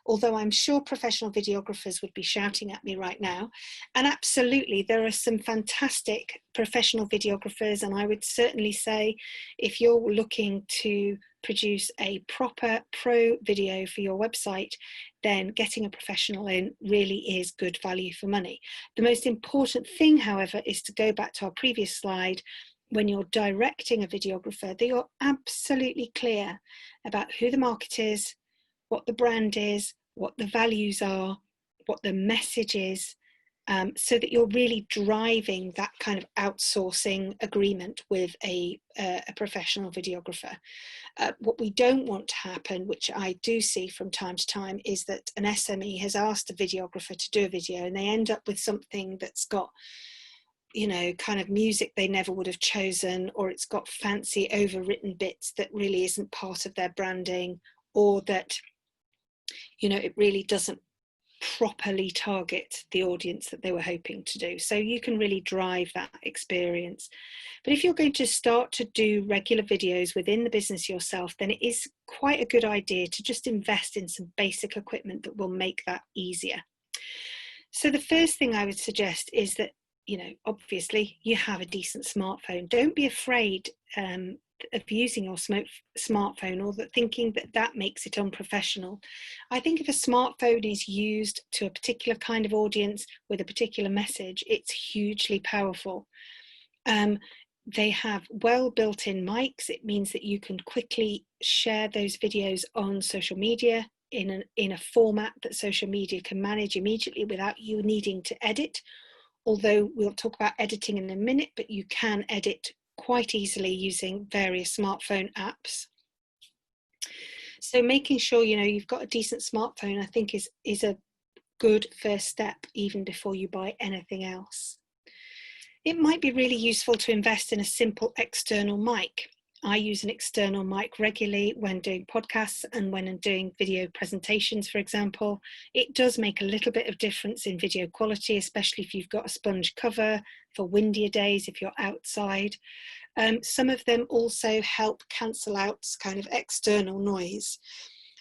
Although I'm sure professional videographers would be shouting at me right now. And absolutely, there are some fantastic professional videographers, and I would certainly say if you're looking to produce a proper pro video for your website, then getting a professional in really is good value for money. The most important thing, however, is to go back to our previous slide. when you're directing a videographer, that you're absolutely clear about who the market is, what the brand is, what the values are, what the message is, so that you're really driving that kind of outsourcing agreement with a professional videographer. What we don't want to happen, which I do see from time to time, is that an SME has asked a videographer to do a video and they end up with something that's got, you know, kind of music they never would have chosen, or it's got fancy overwritten bits that really isn't part of their branding, or that, you know, it really doesn't properly target the audience that they were hoping to do. So you can really drive that experience. But if you're going to start to do regular videos within the business yourself, then it is quite a good idea to just invest in some basic equipment that will make that easier. So the first thing I would suggest is that, you know, obviously you have a decent smartphone. Don't be afraid of using your smartphone, or that thinking that that makes it unprofessional. I think if a smartphone is used to a particular kind of audience with a particular message, it's hugely powerful. They have well built-in mics. It means that you can quickly share those videos on social media in a format that social media can manage immediately without you needing to edit. Although we'll talk about editing in a minute, but you can edit quite easily using various smartphone apps. So making sure, you know, you've got a decent smartphone, I think is a good first step, even before you buy anything else. It might be really useful to invest in a simple external mic. I use an external mic regularly when doing podcasts and when I'm doing video presentations, for example. It does make a little bit of difference in video quality, especially if you've got a sponge cover for windier days, if you're outside. Some of them also help cancel out kind of external noise.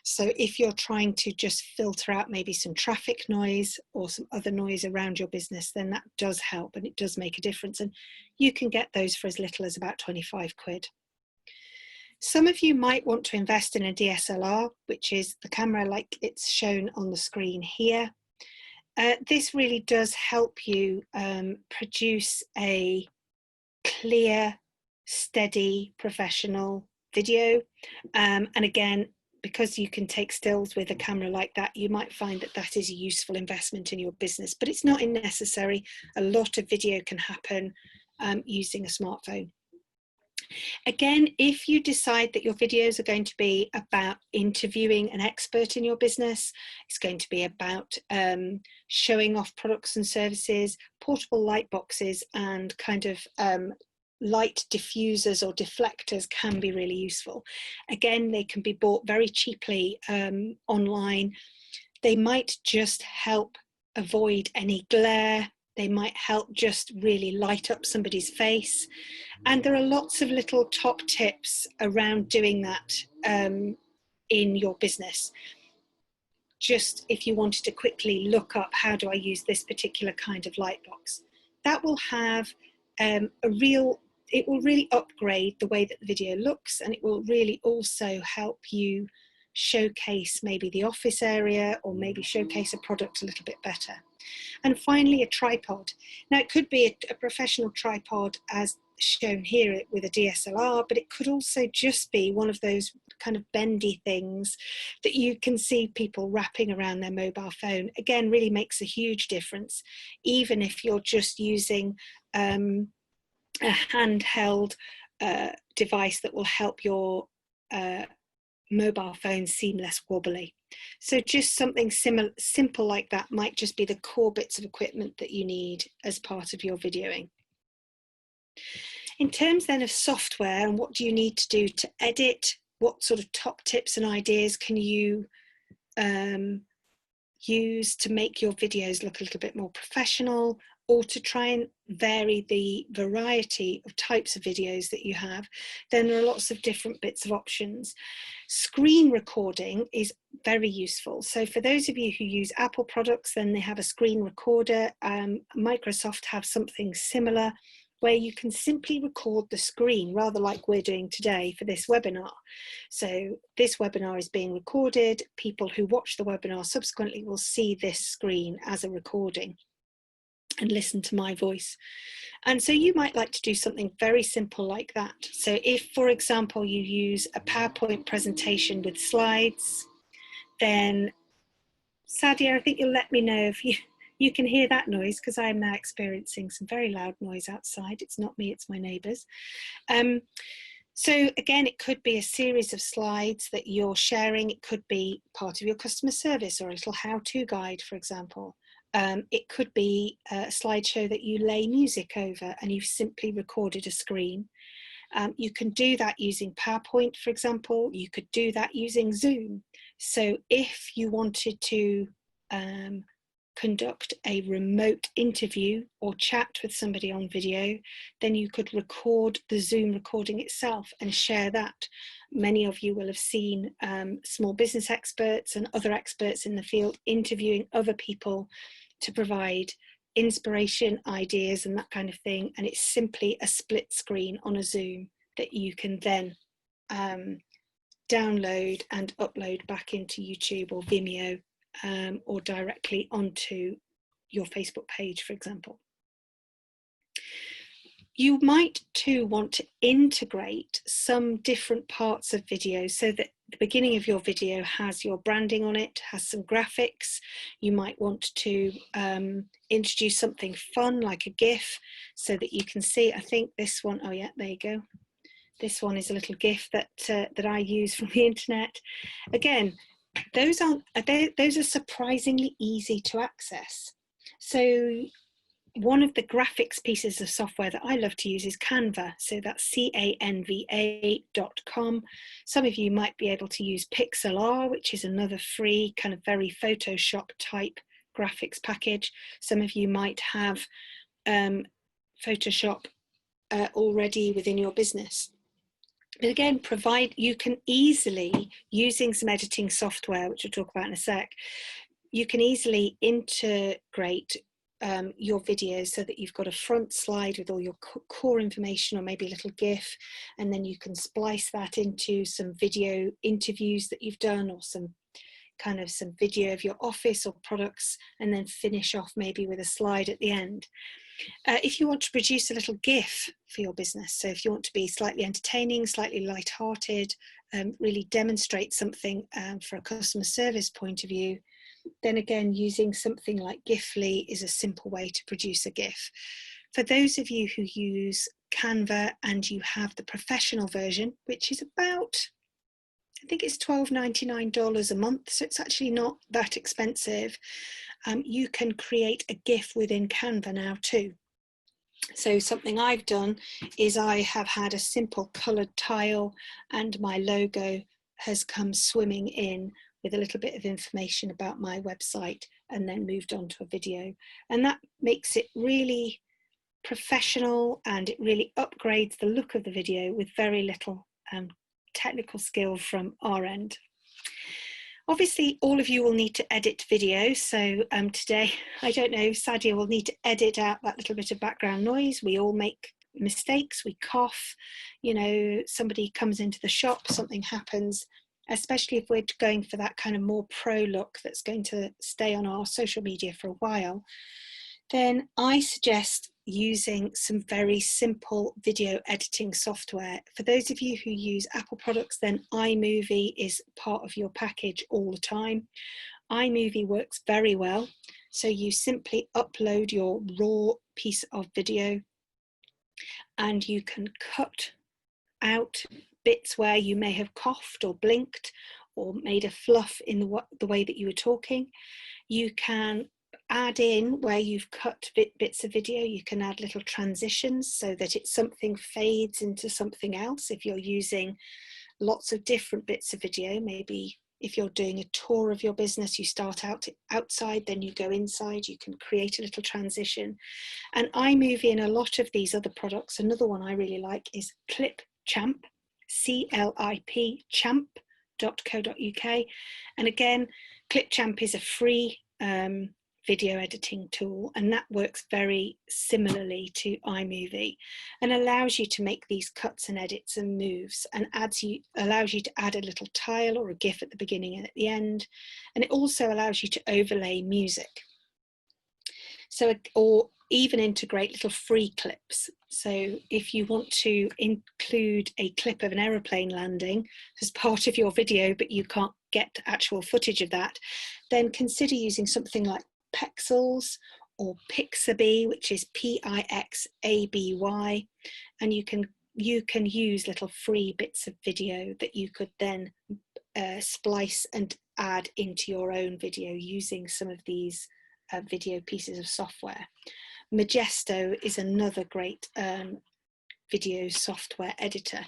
So if you're trying to just filter out maybe some traffic noise or some other noise around your business, then that does help and it does make a difference. And you can get those for as little as about 25 quid. Some of you might want to invest in a DSLR, which is the camera like it's shown on the screen here. This really does help you produce a clear, steady, professional video. And again, because you can take stills with a camera like that, you might find that that is a useful investment in your business, but it's not necessary. A lot of video can happen using a smartphone. Again, if you decide that your videos are going to be about interviewing an expert in your business, it's going to be about showing off products and services, portable light boxes and kind of light diffusers or deflectors can be really useful. Again, they can be bought very cheaply online. They might just help avoid any glare. They might help just really light up somebody's face. And there are lots of little top tips around doing that in your business. Just if you wanted to quickly look up, how do I use this particular kind of light box? That will have it will really upgrade the way that the video looks, and it will really also help you showcase maybe the office area or maybe showcase a product a little bit better. And finally, a tripod. Now, it could be a professional tripod as shown here with a DSLR, but it could also just be one of those kind of bendy things that you can see people wrapping around their mobile phone. Again, really makes a huge difference, even if you're just using a handheld device that will help your mobile phone seem less wobbly. So just something simple like that might just be the core bits of equipment that you need as part of your videoing. In terms then of software and what do you need to do to edit, what sort of top tips and ideas can you use to make your videos look a little bit more professional, or to try and vary the variety of types of videos that you have, then there are lots of different bits of options. Screen recording is very useful. So for those of you who use Apple products, then they have a screen recorder. Microsoft have something similar, where you can simply record the screen, rather like we're doing today for this webinar. So this webinar is being recorded. People who watch the webinar subsequently will see this screen as a recording. and listen to my voice. And so you might like to do something very simple like that. So if, for example, you use a PowerPoint presentation with slides, then Sadia, I think you'll let me know if you can hear that noise, because I'm now experiencing some very loud noise outside. It's not me, it's my neighbours. So again, it could be a series of slides that you're sharing. It could be part of your customer service or a little how-to guide, for example. It could be a slideshow that you lay music over and you've simply recorded a screen. You can do that using PowerPoint, for example. You could do that using Zoom. So if you wanted to conduct a remote interview or chat with somebody on video, then you could record the Zoom recording itself and share that. Many of you will have seen small business experts and other experts in the field interviewing other people to provide inspiration, ideas, and that kind of thing. And it's simply a split screen on a Zoom that you can then download and upload back into YouTube or Vimeo, or directly onto your Facebook page, for example. You might too want to integrate some different parts of video so that the beginning of your video has your branding on it, has some graphics. You might want to introduce something fun like a GIF so that you can see. I think this one, oh yeah, there you go. This one is a little GIF that I use from the internet. Again, those are surprisingly easy to access. So one of the graphics pieces of software that I love to use is Canva. So that's canva.com. Some of you might be able to use Pixlr, which is another free kind of very Photoshop type graphics package. Some of you might have Photoshop already within your business. But again, you can easily, using some editing software, which we'll talk about in a sec, you can easily integrate your videos so that you've got a front slide with all your core information or maybe a little GIF, and then you can splice that into some video interviews that you've done or some video of your office or products, and then finish off maybe with a slide at the end. If you want to produce a little GIF for your business, so if you want to be slightly entertaining, slightly light-hearted, really demonstrate something for a customer service point of view, then again, using something like Gifly is a simple way to produce a GIF. For those of you who use Canva and you have the professional version, which is about, I think it's $12.99 a month, so it's actually not that expensive. You can create a GIF within Canva now too. So something I've done is I have had a simple coloured tile and my logo has come swimming in with a little bit of information about my website and then moved on to a video. And that makes it really professional and it really upgrades the look of the video with very little technical skill from our end. Obviously, all of you will need to edit video. So today, I don't know, Sadia will need to edit out that little bit of background noise. We all make mistakes, we cough, you know, somebody comes into the shop, something happens, especially if we're going for that kind of more pro look that's going to stay on our social media for a while. Then I suggest using some very simple video editing software. For those of you who use Apple products, then iMovie is part of your package all the time. iMovie works very well. So you simply upload your raw piece of video and you can cut out bits where you may have coughed or blinked or made a fluff in the way that you were talking. You can add in where you've cut bits of video, you can add little transitions so that something fades into something else. If you're using lots of different bits of video, maybe if you're doing a tour of your business, you start out outside, then you go inside, you can create a little transition. And iMovie and a lot of these other products, another one I really like is Clipchamp, C-L-I-P, champ.co.uk. And again, Clipchamp is a free video editing tool, and that works very similarly to iMovie and allows you to make these cuts and edits and moves, and allows you to add a little tile or a GIF at the beginning and at the end, and it also allows you to overlay music. So, or even integrate little free clips. So if you want to include a clip of an aeroplane landing as part of your video, but you can't get actual footage of that, then consider using something like Pexels or Pixabay, which is Pixaby, and you can use little free bits of video that you could then splice and add into your own video using some of these video pieces of software. Magesto is another great video software editor.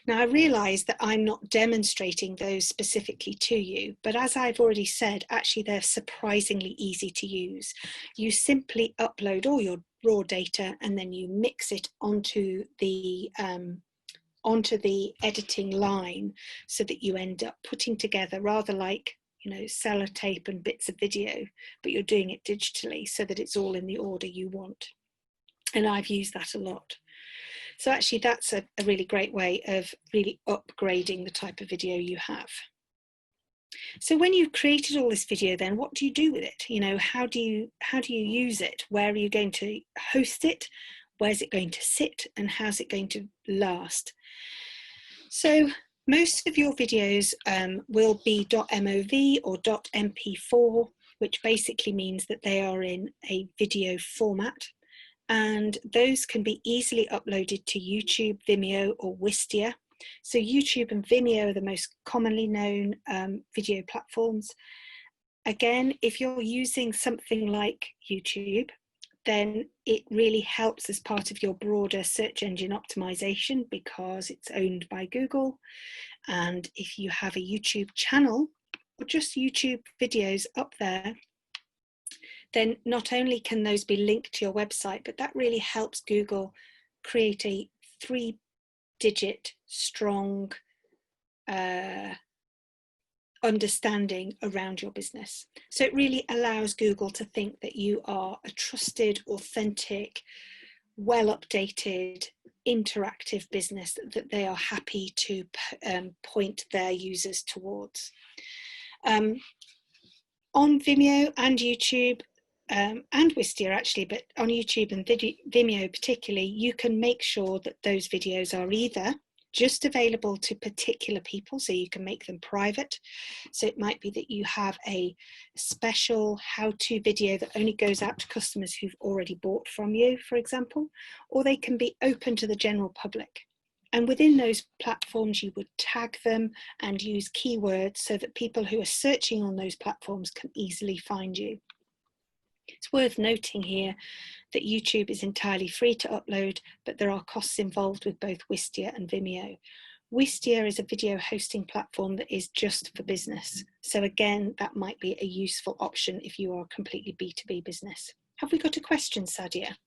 Now I realise that I'm not demonstrating those specifically to you, but as I've already said, actually they're surprisingly easy to use. You simply upload all your raw data and then you mix it onto the editing line so that you end up putting together rather like, you know, sellotape and bits of video, but you're doing it digitally so that it's all in the order you want. And I've used that a lot. So actually that's a really great way of really upgrading the type of video you have. So when you've created all this video, then what do you do with it? You know, how do you use it? Where are you going to host it? Where's it going to sit? And how's it going to last? So most of your videos will be .mov or .mp4, which basically means that they are in a video format. And those can be easily uploaded to YouTube, Vimeo, or Wistia. So YouTube and Vimeo are the most commonly known video platforms. Again, if you're using something like YouTube, then it really helps as part of your broader search engine optimization because it's owned by Google. And if you have a YouTube channel or just YouTube videos up there, then not only can those be linked to your website, but that really helps Google create a 3-digit strong understanding around your business. So it really allows Google to think that you are a trusted, authentic, well-updated, interactive business that they are happy to point their users towards. On Vimeo and YouTube, and Wistia actually, but on YouTube and Vimeo particularly, you can make sure that those videos are either just available to particular people, so you can make them private. So it might be that you have a special how-to video that only goes out to customers who've already bought from you, for example, or they can be open to the general public. And within those platforms, you would tag them and use keywords so that people who are searching on those platforms can easily find you. It's worth noting here that YouTube is entirely free to upload, but there are costs involved with both Wistia and Vimeo. Wistia is a video hosting platform that is just for business. So again, that might be a useful option if you are a completely B2B business. Have we got a question, Sadia?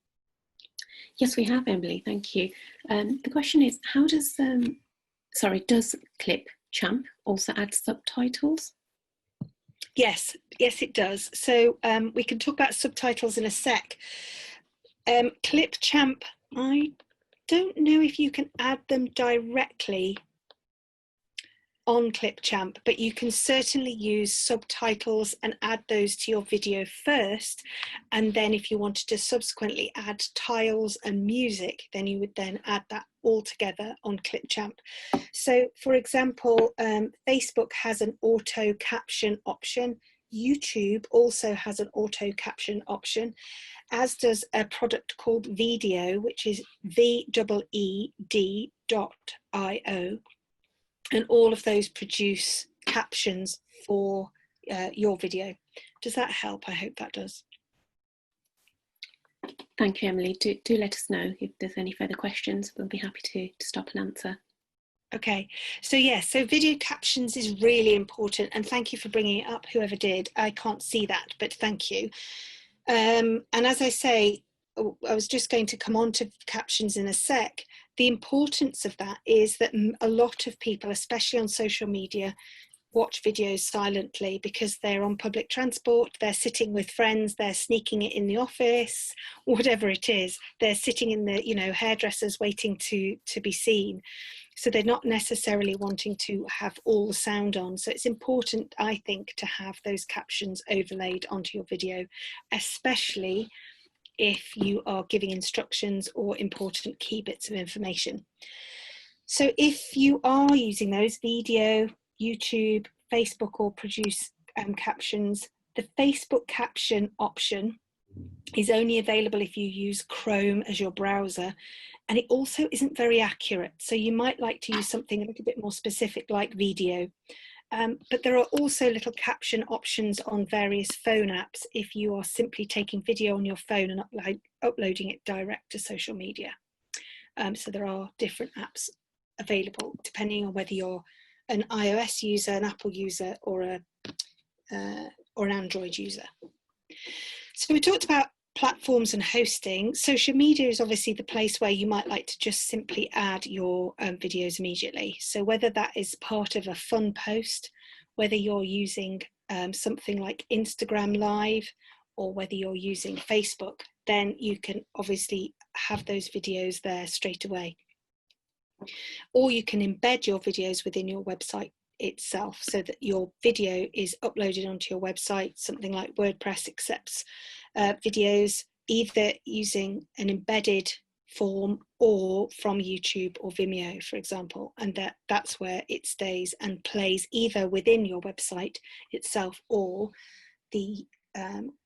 Yes, we have, Emily, thank you. The question is, how does, does Clipchamp also add subtitles? Yes, it does. So we can talk about subtitles in a sec. Clipchamp, I don't know if you can add them directly on Clipchamp, but you can certainly use subtitles and add those to your video first. And then if you wanted to subsequently add tiles and music, then you would then add that all together on Clipchamp. So for example, Facebook has an auto caption option. YouTube also has an auto caption option, as does a product called Video, which is VEED.io. And all of those produce captions for your video. Does that help? I hope that does. Thank you, Emily. Do let us know if there's any further questions. We'll be happy to stop and answer. Okay, so yes, so video captions is really important, and thank you for bringing it up, whoever did. I can't see that, but thank you. And as I say, I was just going to come on to captions in a sec. The importance of that is that a lot of people, especially on social media, watch videos silently because they're on public transport, they're sitting with friends, they're sneaking it in the office, whatever it is. They're sitting in the, hairdressers waiting to be seen. So they're not necessarily wanting to have all the sound on. So it's important, I think, to have those captions overlaid onto your video, especially if you are giving instructions or important key bits of information. So if you are using those, video, YouTube, Facebook, or produce captions, the Facebook caption option is only available if you use Chrome as your browser, and it also isn't very accurate. So you might like to use something a little bit more specific like video. But there are also little caption options on various phone apps if you are simply taking video on your phone and uploading it direct to social media. So there are different apps available depending on whether you're an iOS user, an Apple user, or an Android user. So we talked about platforms and hosting. Social media is obviously the place where you might like to just simply add your videos immediately. So whether that is part of a fun post, whether you're using something like Instagram Live, or whether you're using Facebook, then you can obviously have those videos there straight away. Or you can embed your videos within your website itself so that your video is uploaded onto your website. Something like WordPress accepts videos either using an embedded form or from YouTube or Vimeo, for example, and that's where it stays and plays either within your website itself, or the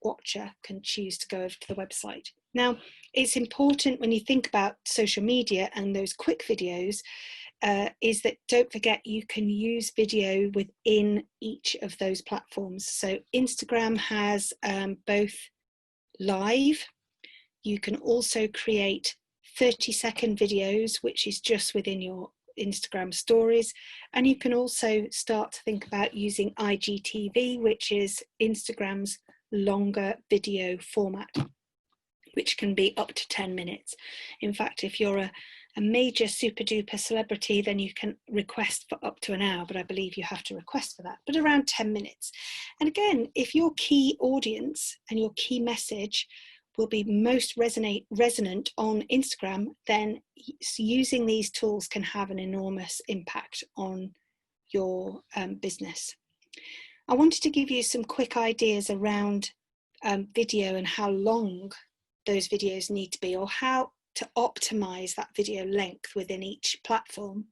watcher can choose to go over to the website. Now, it's important when you think about social media and those quick videos, is that don't forget you can use video within each of those platforms. So Instagram has both live. You can also create 30-second videos, which is just within your Instagram stories. And you can also start to think about using IGTV, which is Instagram's longer video format, which can be up to 10 minutes. In fact, if you're a major super duper celebrity, then you can request for up to an hour, but I believe you have to request for that, but around 10 minutes. And again, if your key audience and your key message will be most resonant on Instagram, then using these tools can have an enormous impact on your business. I wanted to give you some quick ideas around video and how long those videos need to be, or how to optimize that video length within each platform.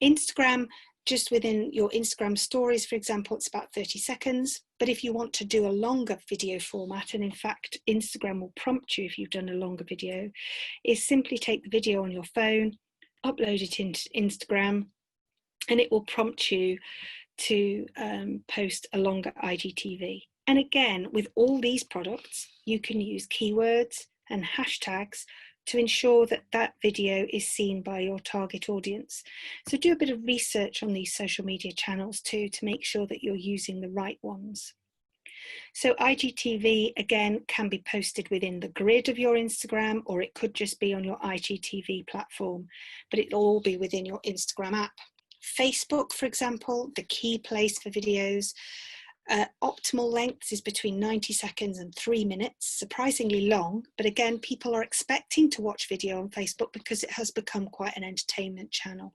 Instagram, just within your Instagram stories, for example, it's about 30 seconds. But if you want to do a longer video format, and in fact, Instagram will prompt you if you've done a longer video, is simply take the video on your phone, upload it into Instagram, and it will prompt you to post a longer IGTV. And again, with all these products, you can use keywords and hashtags to ensure that that video is seen by your target audience. So do a bit of research on these social media channels too, to make sure that you're using the right ones. So IGTV, again, can be posted within the grid of your Instagram, or it could just be on your IGTV platform, but it'll all be within your Instagram app. Facebook, for example, the key place for videos, optimal length is between 90 seconds and 3 minutes, surprisingly long, but again, people are expecting to watch video on Facebook because it has become quite an entertainment channel.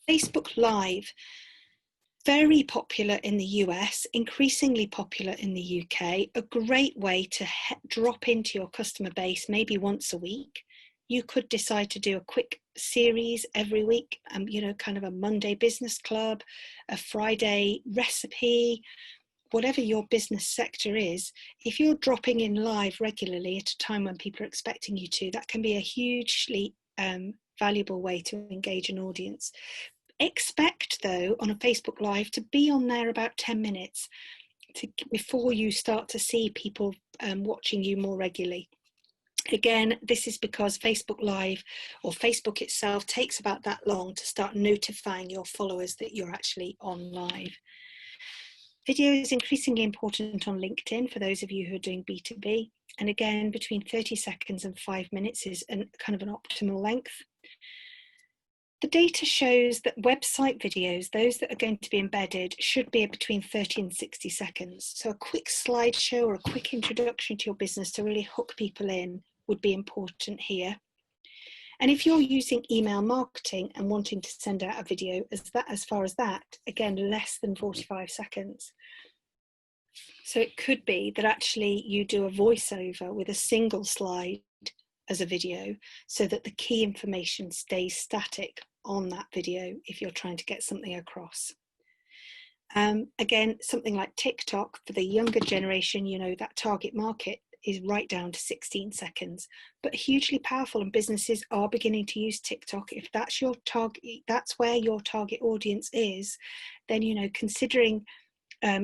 Facebook Live, very popular in the US, increasingly popular in the UK, a great way to drop into your customer base maybe once a week. You could decide to do a quick series every week, you know, kind of a Monday business club, a Friday recipe, whatever your business sector is. If you're dropping in live regularly at a time when people are expecting you to, that can be a hugely valuable way to engage an audience. Expect, though, on a Facebook Live to be on there about 10 minutes before you start to see people watching you more regularly. Again, this is because Facebook Live, or Facebook itself, takes about that long to start notifying your followers that you're actually on live. Video is increasingly important on LinkedIn for those of you who are doing B2B. And again, between 30 seconds and 5 minutes is kind of an optimal length. The data shows that website videos, those that are going to be embedded, should be between 30 and 60 seconds. So a quick slideshow or a quick introduction to your business to really hook people in would be important here. And if you're using email marketing and wanting to send out a video as far as that, again, less than 45 seconds. So it could be that actually you do a voiceover with a single slide as a video so that the key information stays static on that video if you're trying to get something across. Again, something like TikTok for the younger generation, you know, that target market is right down to 16 seconds, but hugely powerful, and businesses are beginning to use TikTok. If that's your target, that's where your target audience is, then, you know, considering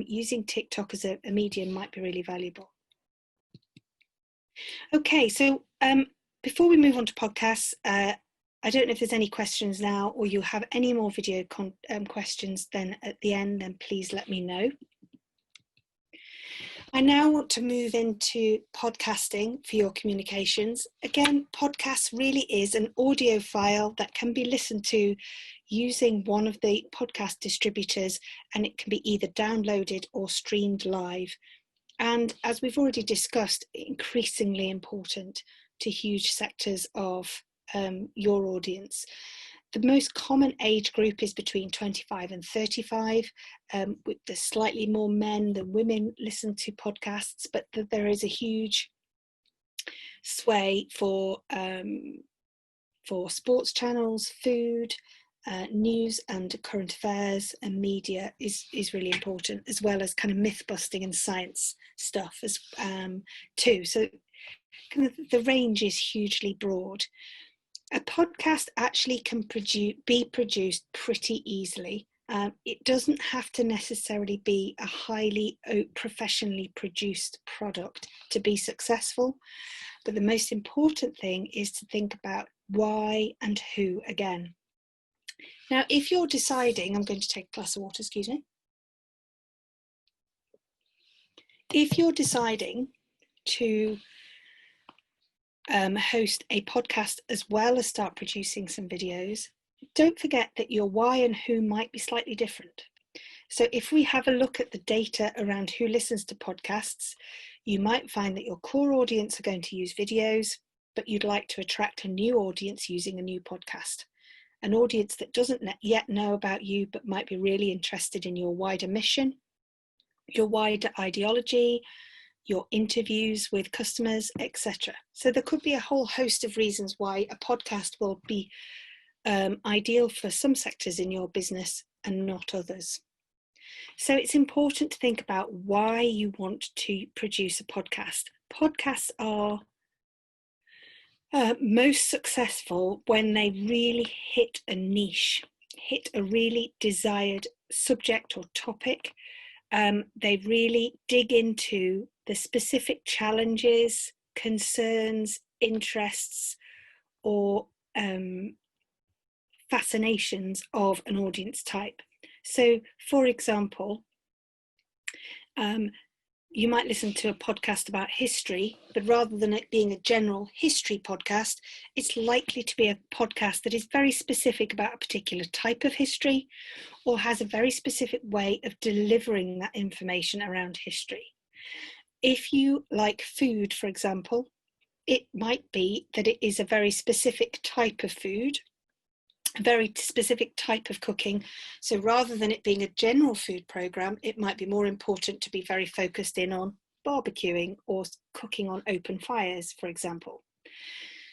using TikTok as a medium might be really valuable. Okay, so before we move on to podcasts, I don't know if there's any questions now, or you have any more video questions then at the end, then please let me know. I now want to move into podcasting for your communications. Again, podcast really is an audio file that can be listened to using one of the podcast distributors, and it can be either downloaded or streamed live. And as we've already discussed, increasingly important to huge sectors of your audience. The most common age group is between 25 and 35. There's slightly more men than women listen to podcasts, but there is a huge sway for sports channels, food, news and current affairs, and media is really important, as well as kind of myth busting and science stuff as too. So kind of the range is hugely broad. A podcast actually can be produced pretty easily. It doesn't have to necessarily be a highly professionally produced product to be successful, but the most important thing is to think about why and who again. Now, if you're deciding, I'm going to take a glass of water, excuse me. If you're deciding to host a podcast as well as start producing some videos, don't forget that your why and who might be slightly different. So if we have a look at the data around who listens to podcasts, you might find that your core audience are going to use videos, but you'd like to attract a new audience using a new podcast. An audience that doesn't yet know about you, but might be really interested in your wider mission, your wider ideology, your interviews with customers, etc. So there could be a whole host of reasons why a podcast will be ideal for some sectors in your business and not others. So it's important to think about why you want to produce a podcast. Podcasts are most successful when they really hit a niche, hit a really desired subject or topic. They really dig into the specific challenges, concerns, interests, or fascinations of an audience type. So, for example, you might listen to a podcast about history, but rather than it being a general history podcast, it's likely to be a podcast that is very specific about a particular type of history, or has a very specific way of delivering that information around history. If you like food, for example, it might be that it is a very specific type of food, a very specific type of cooking. So rather than it being a general food program, it might be more important to be very focused in on barbecuing or cooking on open fires, for example.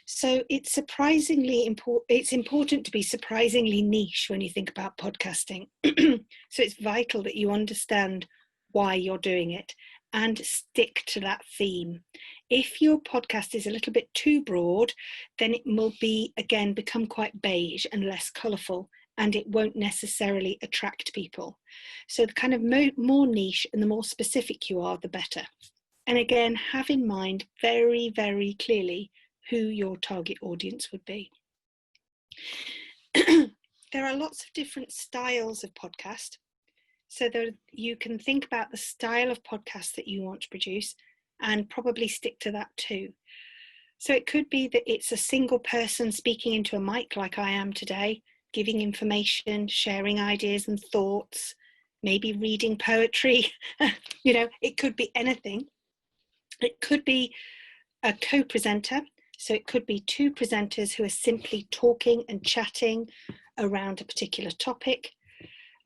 So it's surprisingly it's important to be surprisingly niche when you think about podcasting. So it's vital that you understand why you're doing it and stick to that theme. If your podcast is a little bit too broad, then it will become quite beige and less colourful, and it won't necessarily attract people. So the kind of more niche and the more specific you are, the better. And again, have in mind very, very clearly who your target audience would be. There are lots of different styles of podcast. So you can think about the style of podcast that you want to produce and probably stick to that too. So it could be that it's a single person speaking into a mic like I am today, giving information, sharing ideas and thoughts, maybe reading poetry. You know, it could be anything. It could be a co-presenter. So it could be two presenters who are simply talking and chatting around a particular topic.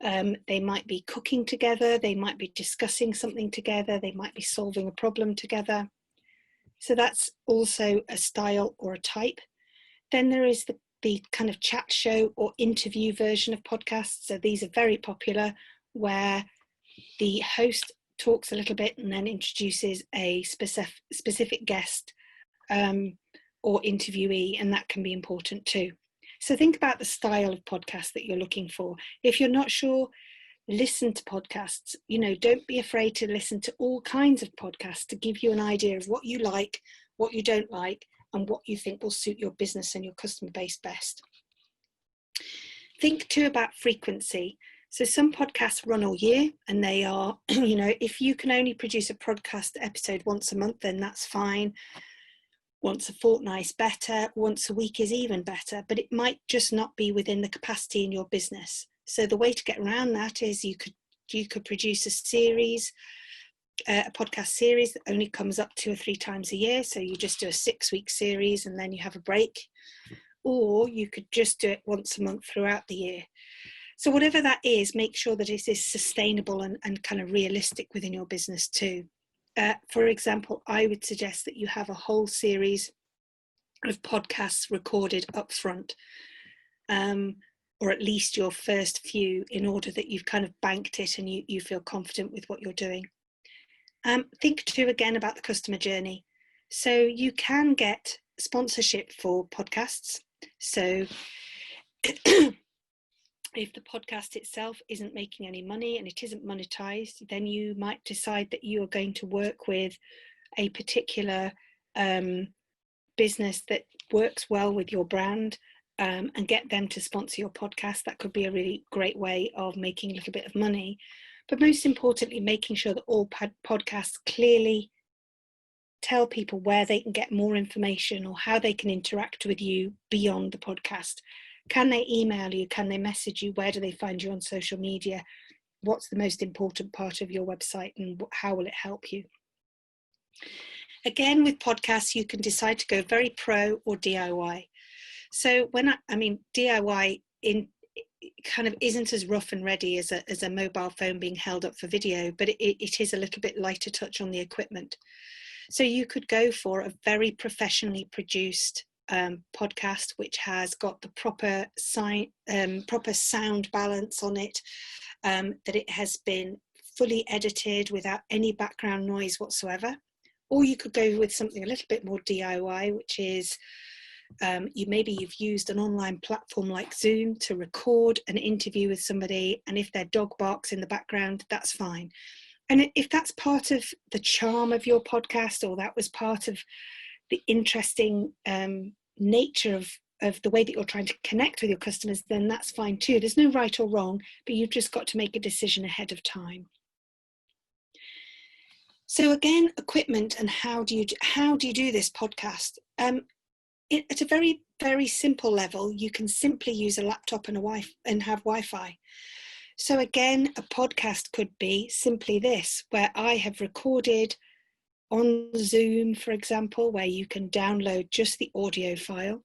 They might be cooking together, they might be discussing something together, they might be solving a problem together. So that's also a style or a type. Then there is the kind of chat show or interview version of podcasts. So these are very popular, where the host talks a little bit and then introduces a specific guest or interviewee, and that can be important too. So think about the style of podcast that you're looking for. If you're not sure, listen to podcasts. Don't be afraid to listen to all kinds of podcasts to give you an idea of what you like, what you don't like, and what you think will suit your business and your customer base best. Think too about frequency. So some podcasts run all year, and they are, if you can only produce a podcast episode once a month, then that's fine. Once a fortnight's better, once a week is even better, but it might just not be within the capacity in your business. So the way to get around that is you could produce a series, a podcast series that only comes up 2 or 3 times a year. So you just do a 6-week series and then you have a break. Or you could just do it once a month throughout the year. So whatever that is, make sure that it is sustainable and kind of realistic within your business too. For example, I would suggest that you have a whole series of podcasts recorded up front, or at least your first few, in order that you've kind of banked it and you feel confident with what you're doing. Think too again about the customer journey. So you can get sponsorship for podcasts. So if the podcast itself isn't making any money and it isn't monetized, then you might decide that you are going to work with a particular business that works well with your brand, and get them to sponsor your podcast. That could be a really great way of making a little bit of money. But most importantly, making sure that all podcasts clearly tell people where they can get more information or how they can interact with you beyond the podcast. Can they email you? Can they message you? Where do they find you on social media? What's the most important part of your website, and how will it help you? Again, with podcasts, you can decide to go very pro or DIY. So when I mean DIY kind of isn't as rough and ready as a mobile phone being held up for video, but it is a little bit lighter touch on the equipment. So you could go for a very professionally produced podcast, which has got the proper sound balance on it, that it has been fully edited without any background noise whatsoever. Or you could go with something a little bit more DIY, which is you've used an online platform like Zoom to record an interview with somebody, and if their dog barks in the background, that's fine. And if that's part of the charm of your podcast, or that was part of the interesting nature of the way that you're trying to connect with your customers, then that's fine too. There's no right or wrong, but you've just got to make a decision ahead of time. So again, equipment and how do you do this podcast? At a very, very simple level, you can simply use a laptop and have Wi-Fi. So again, a podcast could be simply this, where I have recorded on Zoom, for example, where you can download just the audio file.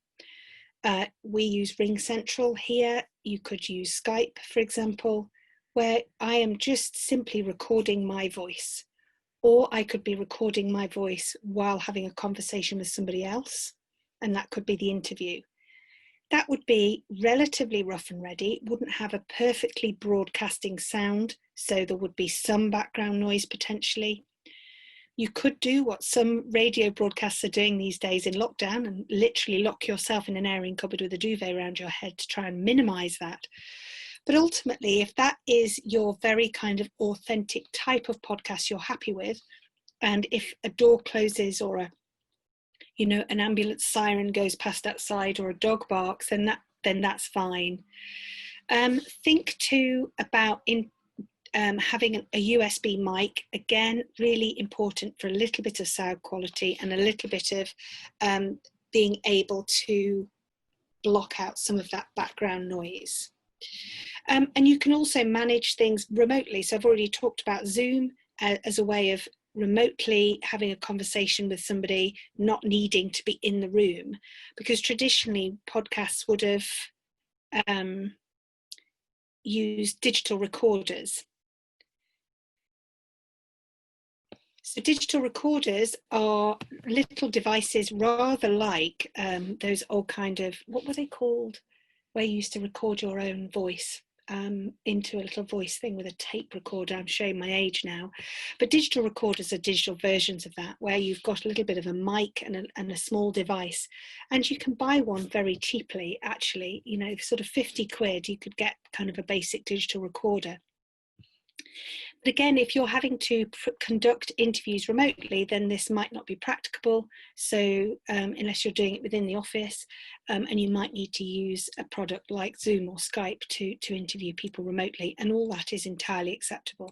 We use RingCentral here. You could use Skype, for example, where I am just simply recording my voice. Or I could be recording my voice while having a conversation with somebody else, and that could be the interview. That would be relatively rough and ready. It wouldn't have a perfectly broadcasting sound, so there would be some background noise potentially. You could do what some radio broadcasts are doing these days in lockdown and literally lock yourself in an airing cupboard with a duvet around your head to try and minimize that. But ultimately, if that is your very kind of authentic type of podcast you're happy with, and if a door closes or an ambulance siren goes past outside or a dog barks, then that's fine. Think too about having a USB mic. Again, really important for a little bit of sound quality and a little bit of being able to block out some of that background noise. And you can also manage things remotely. So I've already talked about Zoom as a way of remotely having a conversation with somebody, not needing to be in the room, because traditionally podcasts would have use digital recorders. So digital recorders are little devices rather like those old kind of, what were they called? Where you used to record your own voice into a little voice thing with a tape recorder. I'm showing my age now. But digital recorders are digital versions of that, where you've got a little bit of a mic and a small device. And you can buy one very cheaply, actually. You know, sort of 50 quid, you could get kind of a basic digital recorder. But again, if you're having to conduct interviews remotely, then this might not be practicable. So unless you're doing it within the office, and you might need to use a product like Zoom or Skype to interview people remotely, and all that is entirely acceptable.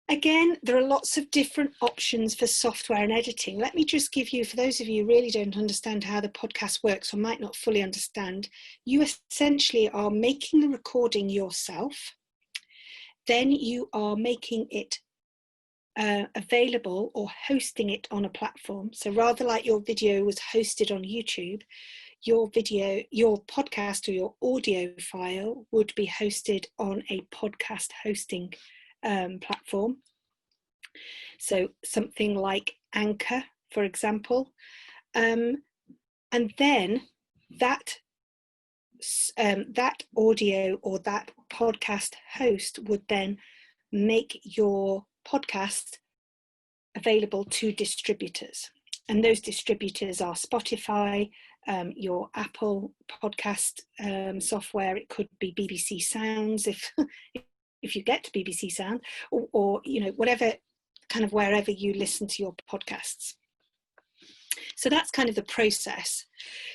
Again, there are lots of different options for software and editing. Let me just give you, for those of you who really don't understand how the podcast works or might not fully understand, you essentially are making the recording yourself. Then you are making it available or hosting it on a platform. So rather like your video was hosted on YouTube, your podcast or your audio file would be hosted on a podcast hosting platform. So something like Anchor, for example. And then that audio or that podcast host would then make your podcast available to distributors. And those distributors are Spotify, your Apple podcast software. It could be BBC Sounds if you get to BBC Sound, or you know, whatever kind of wherever you listen to your podcasts. So that's kind of the process.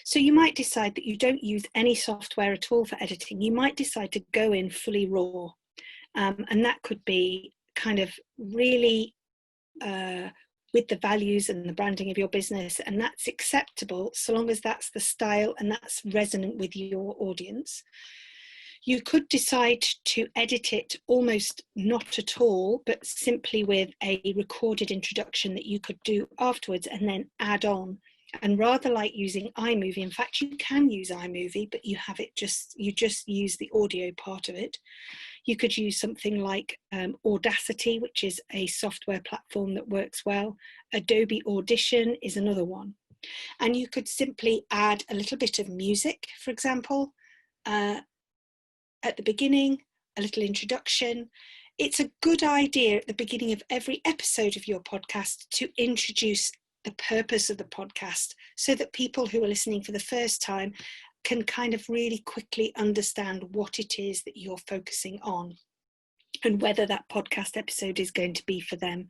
So you might decide that you don't use any software at all for editing. You might decide to go in fully raw. And that could be kind of really with the values and the branding of your business. And that's acceptable so long as that's the style and that's resonant with your audience. You could decide to edit it almost not at all, but simply with a recorded introduction that you could do afterwards and then add on. And rather like using iMovie, in fact, you can use iMovie, but you just use the audio part of it. You could use something like Audacity, which is a software platform that works well. Adobe Audition is another one. And you could simply add a little bit of music, for example, at the beginning, a little introduction. It's a good idea at the beginning of every episode of your podcast to introduce the purpose of the podcast so that people who are listening for the first time can kind of really quickly understand what it is that you're focusing on and whether that podcast episode is going to be for them.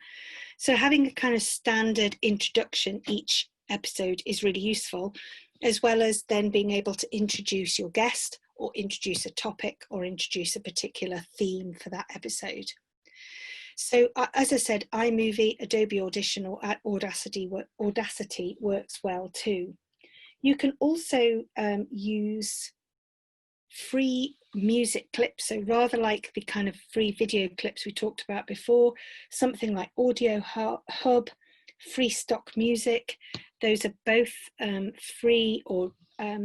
So having a kind of standard introduction each episode is really useful, as well as then being able to introduce your guest or introduce a topic or introduce a particular theme for that episode. So as I said, iMovie, Adobe Audition or Audacity works well too. You can also use free music clips, so rather like the kind of free video clips we talked about before, something like Audio Hub, Free Stock Music. Those are both free or I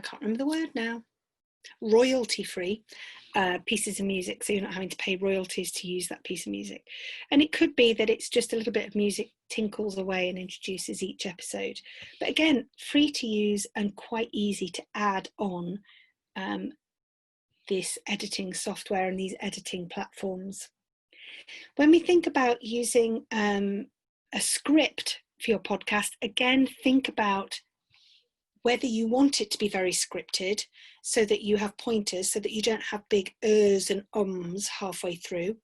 can't remember the word now, royalty free pieces of music, so you're not having to pay royalties to use that piece of music. And it could be that it's just a little bit of music tinkles away and introduces each episode, but again, free to use and quite easy to add on this editing software and these editing platforms. When we think about using a script for your podcast, again, think about whether you want it to be very scripted so that you have pointers, so that you don't have big ers and ums halfway through.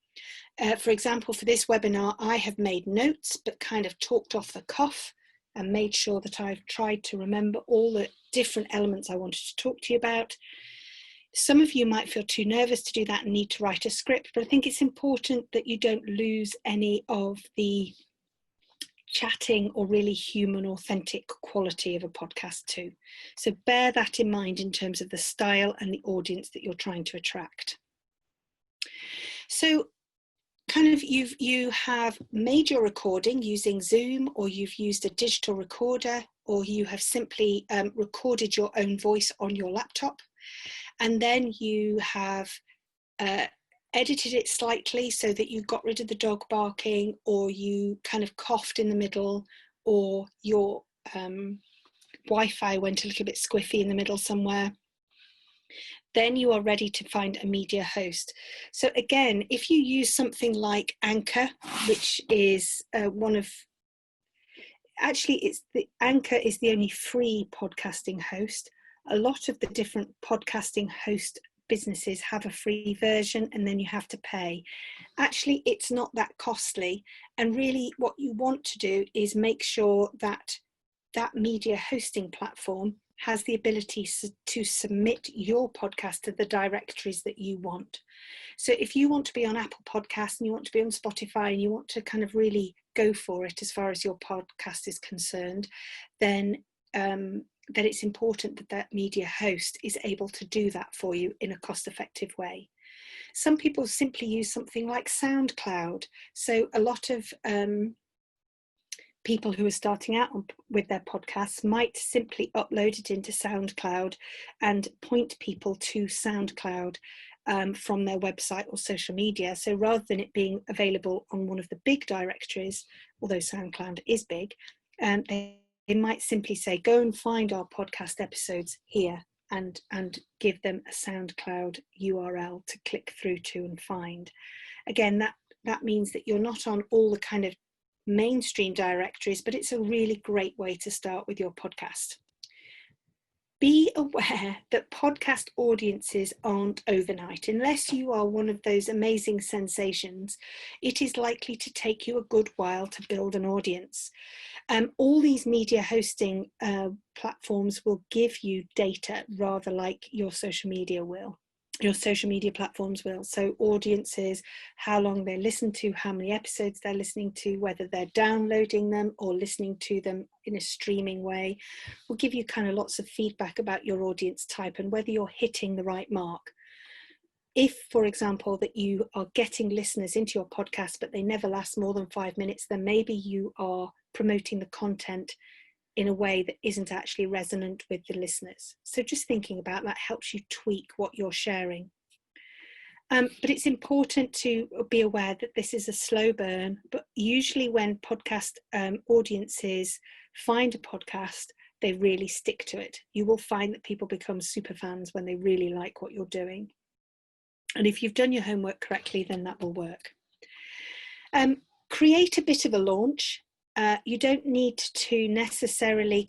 For example, for this webinar, I have made notes, but kind of talked off the cuff and made sure that I've tried to remember all the different elements I wanted to talk to you about. Some of you might feel too nervous to do that and need to write a script, but I think it's important that you don't lose any of the chatting or really human, authentic quality of a podcast too. So bear that in mind in terms of the style and the audience that you're trying to attract. So kind of you have made your recording using Zoom, or you've used a digital recorder, or you have simply recorded your own voice on your laptop, and then you have edited it slightly so that you got rid of the dog barking, or you kind of coughed in the middle, or your Wi-Fi went a little bit squiffy in the middle somewhere, then you are ready to find a media host. So again, if you use something like Anchor, which is Anchor is the only free podcasting host. A lot of the different podcasting host businesses have a free version, and then you have to pay. Actually, it's not that costly. And really what you want to do is make sure that that media hosting platform has the ability to submit your podcast to the directories that you want. So if you want to be on Apple Podcasts and you want to be on Spotify and you want to kind of really go for it as far as your podcast is concerned, then it's important that that media host is able to do that for you in a cost-effective way. Some people simply use something like SoundCloud. So a lot of people who are starting out with their podcasts might simply upload it into SoundCloud and point people to SoundCloud from their website or social media. So rather than it being available on one of the big directories, although SoundCloud is big, they might simply say, go and find our podcast episodes here, and give them a SoundCloud URL to click through to and find. Again, that means that you're not on all the kind of mainstream directories, but it's a really great way to start with your podcast. Be aware that podcast audiences aren't overnight. Unless you are one of those amazing sensations, it is likely to take you a good while to build an audience. All these media hosting platforms will give you data, rather like your social media platforms will. So audiences, how long they listen to, how many episodes they're listening to, whether they're downloading them or listening to them in a streaming way, will give you kind of lots of feedback about your audience type and whether you're hitting the right mark. If, for example, that you are getting listeners into your podcast, but they never last more than 5 minutes, then maybe you are promoting the content in a way that isn't actually resonant with the listeners. So just thinking about that helps you tweak what you're sharing. But it's important to be aware that this is a slow burn, but usually when podcast audiences find a podcast, they really stick to it. You will find that people become super fans when they really like what you're doing. And if you've done your homework correctly, then that will work. Create a bit of a launch. You don't need to necessarily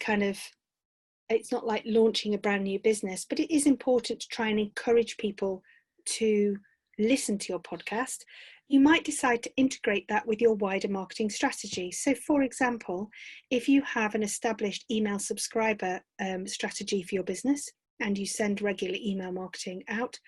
it's not like launching a brand new business, but it is important to try and encourage people to listen to your podcast. You might decide to integrate that with your wider marketing strategy. So for example, if you have an established email subscriber strategy for your business and you send regular email marketing out,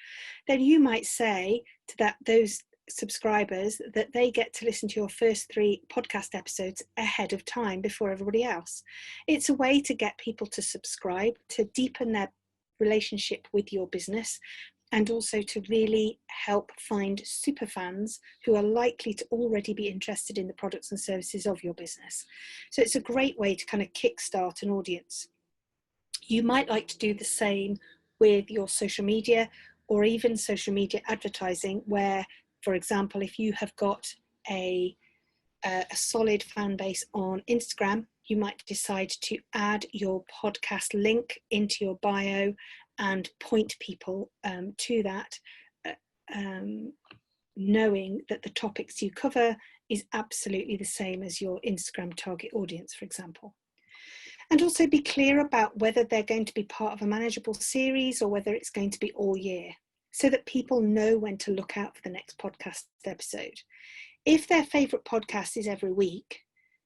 then you might say to those subscribers that they get to listen to your first 3 podcast episodes ahead of time before everybody else. It's a way to get people to subscribe, to deepen their relationship with your business, and also to really help find super fans who are likely to already be interested in the products and services of your business. So it's a great way to kind of kickstart an audience. You might like to do the same with your social media, or even social media advertising, where, for example, if you have got a solid fan base on Instagram, you might decide to add your podcast link into your bio and point people to that, knowing that the topics you cover is absolutely the same as your Instagram target audience, for example. And also be clear about whether they're going to be part of a manageable series or whether it's going to be all year, so that people know when to look out for the next podcast episode. If their favourite podcast is every week,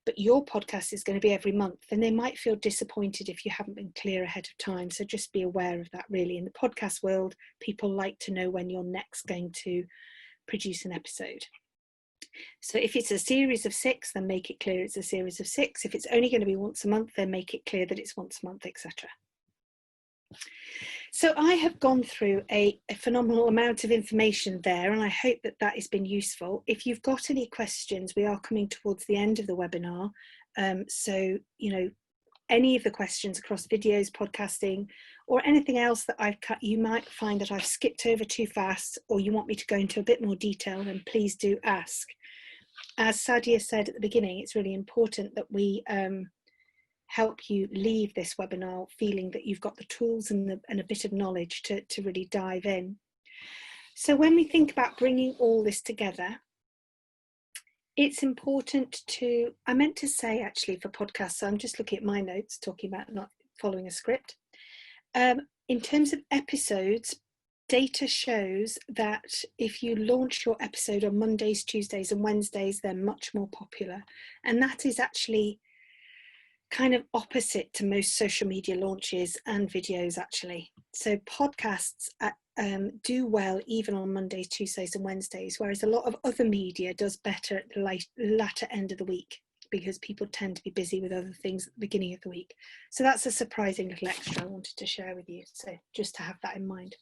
but your podcast is going to be every month, then they might feel disappointed if you haven't been clear ahead of time. So just be aware of that, really. In the podcast world, people like to know when you're next going to produce an episode. So if it's a series of 6, then make it clear it's a series of 6. If it's only going to be once a month, then make it clear that it's once a month, etc. So I have gone through a phenomenal amount of information there, and I hope that that has been useful. If you've got any questions, we are coming towards the end of the webinar. So, any of the questions across videos, podcasting, or anything else that I've cut, you might find that I've skipped over too fast, or you want me to go into a bit more detail, then please do ask. As Sadia said at the beginning, it's really important that we help you leave this webinar feeling that you've got the tools and a bit of knowledge to really dive in. So when we think about bringing all this together, it's important to, I meant to say actually for podcasts, so I'm just looking at my notes, talking about not following a script. In terms of episodes, data shows that if you launch your episode on Mondays, Tuesdays and Wednesdays, they're much more popular. And that is actually kind of opposite to most social media launches and videos actually. So podcasts do well even on Mondays, Tuesdays and Wednesdays, whereas a lot of other media does better at the latter end of the week because people tend to be busy with other things at the beginning of the week. So that's a surprising little extra I wanted to share with you. So just to have that in mind.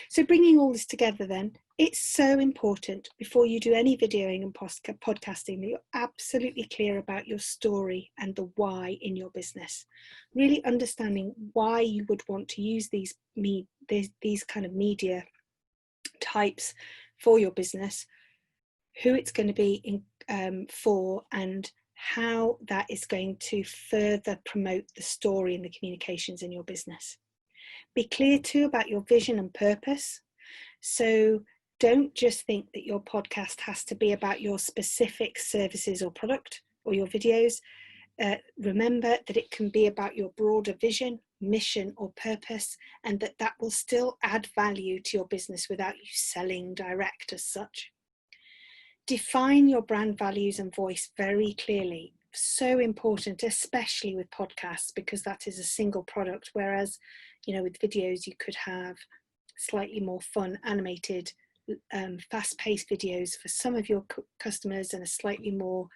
So bringing all this together then, it's so important before you do any videoing and podcasting that you're absolutely clear about your story and the why in your business. Really understanding why you would want to use these kind of media types for your business, who it's going to be for, and how that is going to further promote the story and the communications in your business. Be clear too about your vision and purpose. So don't just think that your podcast has to be about your specific services or product or your videos. Remember that it can be about your broader vision, mission or purpose, and that will still add value to your business without you selling direct as such. Define your brand values and voice very clearly. So important, especially with podcasts, because that is a single product, whereas with videos you could have slightly more fun, animated, fast-paced videos for some of your customers and a slightly more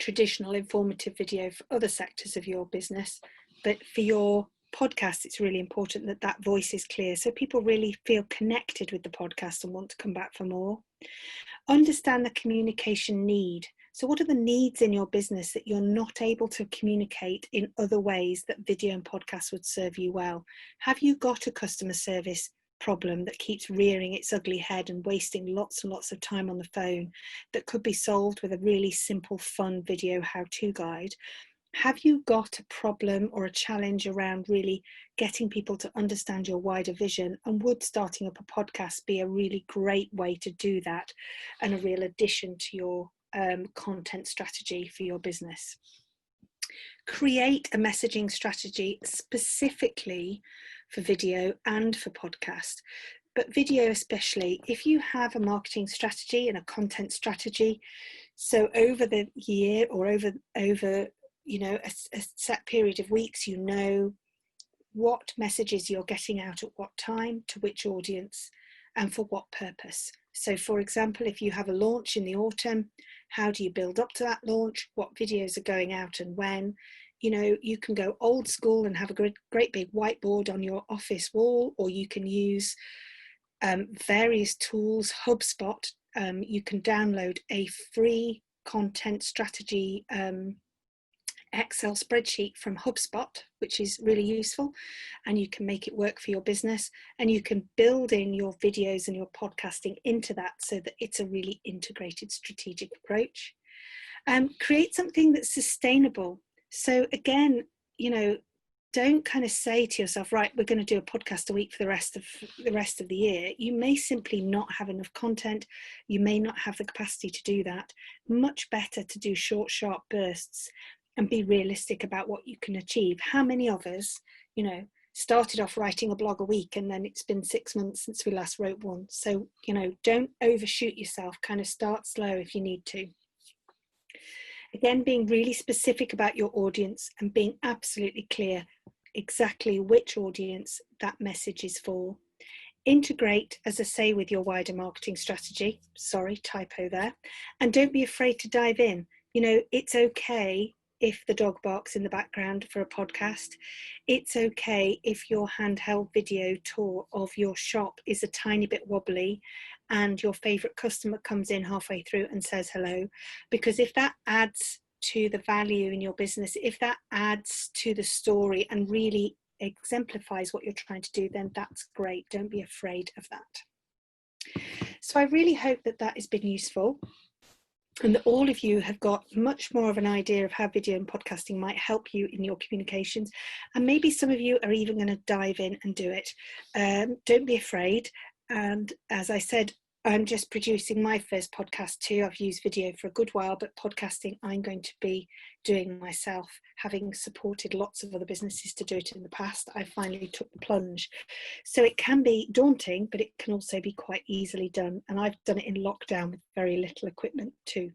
traditional informative video for other sectors of your business. But for your podcast, it's really important that that voice is clear so people really feel connected with the podcast and want to come back for more. Understand the communication need. So what are the needs in your business that you're not able to communicate in other ways that video and podcast would serve you well? Have you got a customer service problem that keeps rearing its ugly head and wasting lots and lots of time on the phone that could be solved with a really simple, fun video how-to guide? Have you got a problem or a challenge around really getting people to understand your wider vision? And would starting up a podcast be a really great way to do that and a real addition to your content strategy for your business? Create a messaging strategy specifically for video and for podcast. But video especially, if you have a marketing strategy and a content strategy, so over the year or over a set period of weeks, what messages you're getting out at what time, to which audience, and for what purpose. So for example, if you have a launch in the autumn, how do you build up to that launch? What videos are going out and when? You can go old school and have a great big whiteboard on your office wall, or you can use various tools. HubSpot, you can download a free content strategy Excel spreadsheet from HubSpot, which is really useful, and you can make it work for your business, and you can build in your videos and your podcasting into that so that it's a really integrated strategic approach. Create something that's sustainable. So again, don't kind of say to yourself, right, we're going to do a podcast a week for the rest of the year. You may simply not have enough content. You may not have the capacity to do that. Much better to do short, sharp bursts and be realistic about what you can achieve. How many of us, started off writing a blog a week and then it's been 6 months since we last wrote one? So, don't overshoot yourself, kind of start slow if you need to. Again, being really specific about your audience and being absolutely clear exactly which audience that message is for. Integrate, as I say, with your wider marketing strategy. Sorry, typo there. And don't be afraid to dive in. It's okay if the dog barks in the background for a podcast. It's okay if your handheld video tour of your shop is a tiny bit wobbly and your favorite customer comes in halfway through and says hello, because if that adds to the value in your business, if that adds to the story and really exemplifies what you're trying to do, then that's great. Don't be afraid of that. So I really hope that that has been useful, and that all of you have got much more of an idea of how video and podcasting might help you in your communications. And maybe some of you are even going to dive in and do it. Don't be afraid. And as I said, I'm just producing my first podcast too. I've used video for a good while, but podcasting I'm going to be doing myself, having supported lots of other businesses to do it in the past. I finally took the plunge. So it can be daunting, but it can also be quite easily done. And I've done it in lockdown with very little equipment too.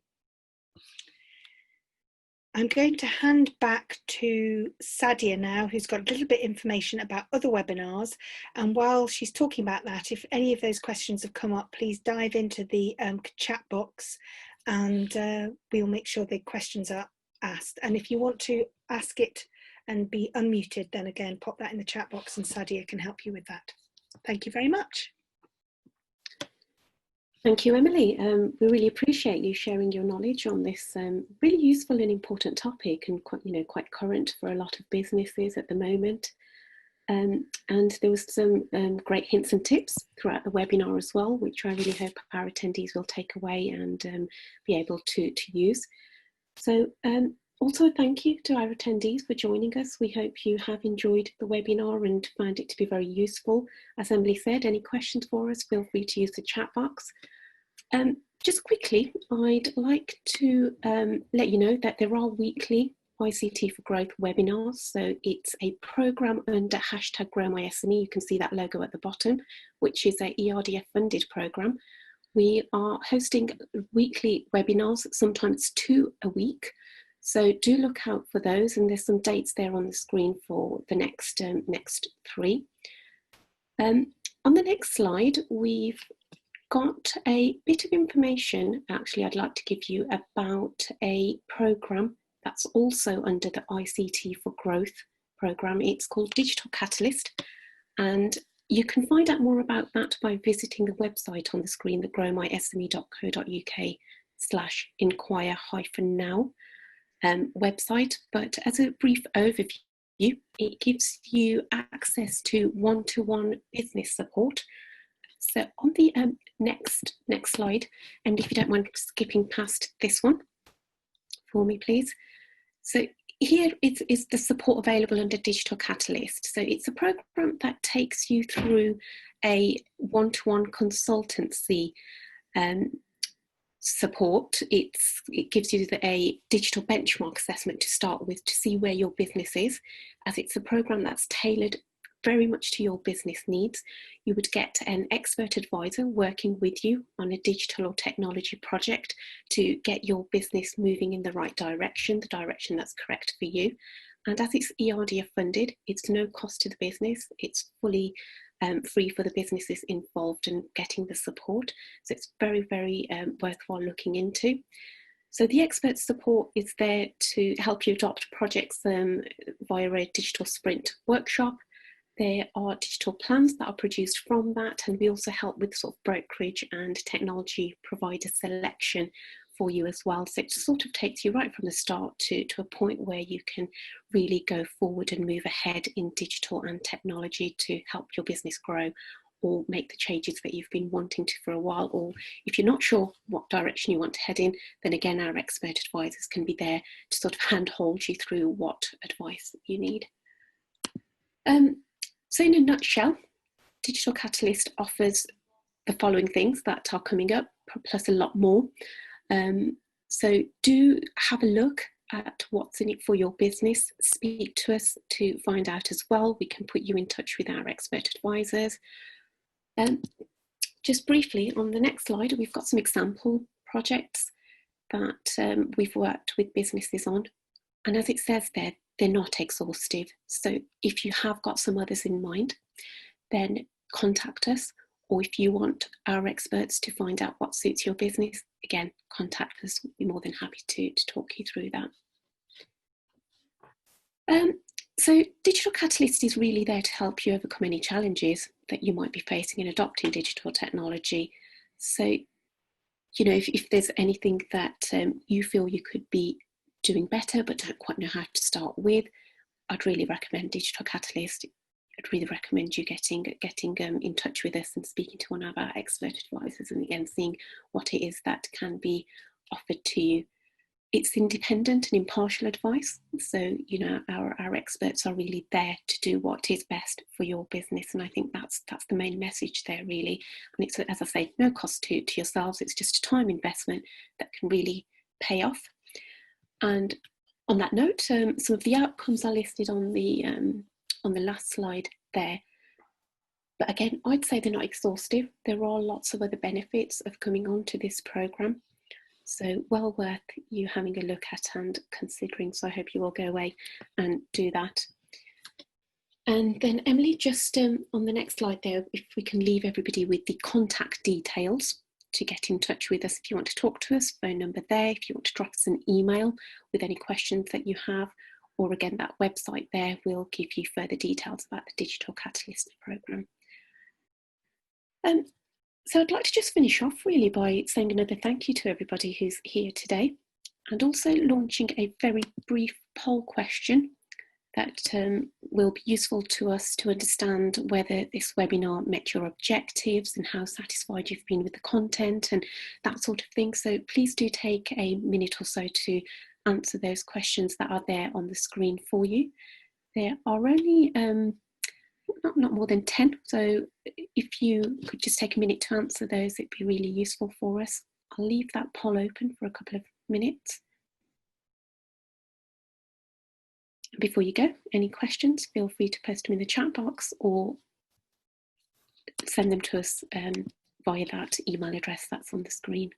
I'm going to hand back to Sadia now, who's got a little bit of information about other webinars. And while she's talking about that, if any of those questions have come up, please dive into the chat box, and we'll make sure the questions are asked. And if you want to ask it and be unmuted, then again, pop that in the chat box and Sadia can help you with that. Thank you very much. Thank you, Emily. We really appreciate you sharing your knowledge on this really useful and important topic, and quite current for a lot of businesses at the moment. And there was some great hints and tips throughout the webinar as well, which I really hope our attendees will take away and be able to use. So also thank you to our attendees for joining us. We hope you have enjoyed the webinar and found it to be very useful. As Emily said, any questions for us, feel free to use the chat box. Just quickly, I'd like to let you know that there are weekly ICT for Growth webinars. So it's a program under hashtag #GrowMySME. You can see that logo at the bottom, which is a ERDF funded program. We are hosting weekly webinars, sometimes 2 a week. So do look out for those, and there's some dates there on the screen for the next 3. On the next slide, we've got a bit of information, actually, I'd like to give you about a program that's also under the ICT for Growth program. It's called Digital Catalyst, and you can find out more about that by visiting the website on the screen, the growmysme.co.uk/inquire-now website. But as a brief overview, it gives you access to one-to-one business support. So on the next slide, and if you don't mind skipping past this one for me, please. So here is the support available under Digital Catalyst. So it's a program that takes you through a one-to-one consultancy support. It gives you a digital benchmark assessment to start with to see where your business is, as it's a program that's tailored very much to your business needs. You would get an expert advisor working with you on a digital or technology project to get your business moving in the right direction, the direction that's correct for you. And as it's ERDF funded, it's no cost to the business. It's fully free for the businesses involved in getting the support. So it's very, very worthwhile looking into. So the expert support is there to help you adopt projects via a digital sprint workshop. There are digital plans that are produced from that, and we also help with sort of brokerage and technology provider selection for you as well. So it sort of takes you right from the start to a point where you can really go forward and move ahead in digital and technology to help your business grow or make the changes that you've been wanting to for a while. Or if you're not sure what direction you want to head in, then again, our expert advisors can be there to sort of handhold you through what advice you need. So in a nutshell, Digital Catalyst offers the following things that are coming up, plus a lot more. So do have a look at what's in it for your business. Speak to us to find out as well. We can put you in touch with our expert advisors. Just briefly, on the next slide, we've got some example projects that we've worked with businesses on. And as it says there, they're not exhaustive. So if you have got some others in mind, then contact us. Or if you want our experts to find out what suits your business, again, contact us. We'll be more than happy to talk you through that. So Digital Catalyst is really there to help you overcome any challenges that you might be facing in adopting digital technology. So, you know, if there's anything that you feel you could be doing better but don't quite know how to start with, I'd really recommend Digital Catalyst. I'd really recommend you getting in touch with us and speaking to one of our expert advisors, and again seeing what it is that can be offered to you. It's independent and impartial advice, so our experts are really there to do what is best for your business, and I think that's the main message there really. And it's, as I say, no cost to yourselves. It's just a time investment that can really pay off. And on that note, some of the outcomes are listed on the last slide there. But again, I'd say they're not exhaustive. There are lots of other benefits of coming on to this programme. So well worth you having a look at and considering. So I hope you will go away and do that. And then Emily, just on the next slide there, if we can leave everybody with the contact details to get in touch with us if you want to talk to us, phone number there, if you want to drop us an email with any questions that you have, or again, that website there will give you further details about the Digital Catalyst programme. So I'd like to just finish off really by saying another thank you to everybody who's here today, and also launching a very brief poll question that will be useful to us to understand whether this webinar met your objectives and how satisfied you've been with the content and that sort of thing. So please do take a minute or so to answer those questions that are there on the screen for you. There are only not more than 10, so if you could just take a minute to answer those, it'd be really useful for us. I'll leave that poll open for a couple of minutes. Before you go, any questions, feel free to post them in the chat box or send them to us via that email address that's on the screen.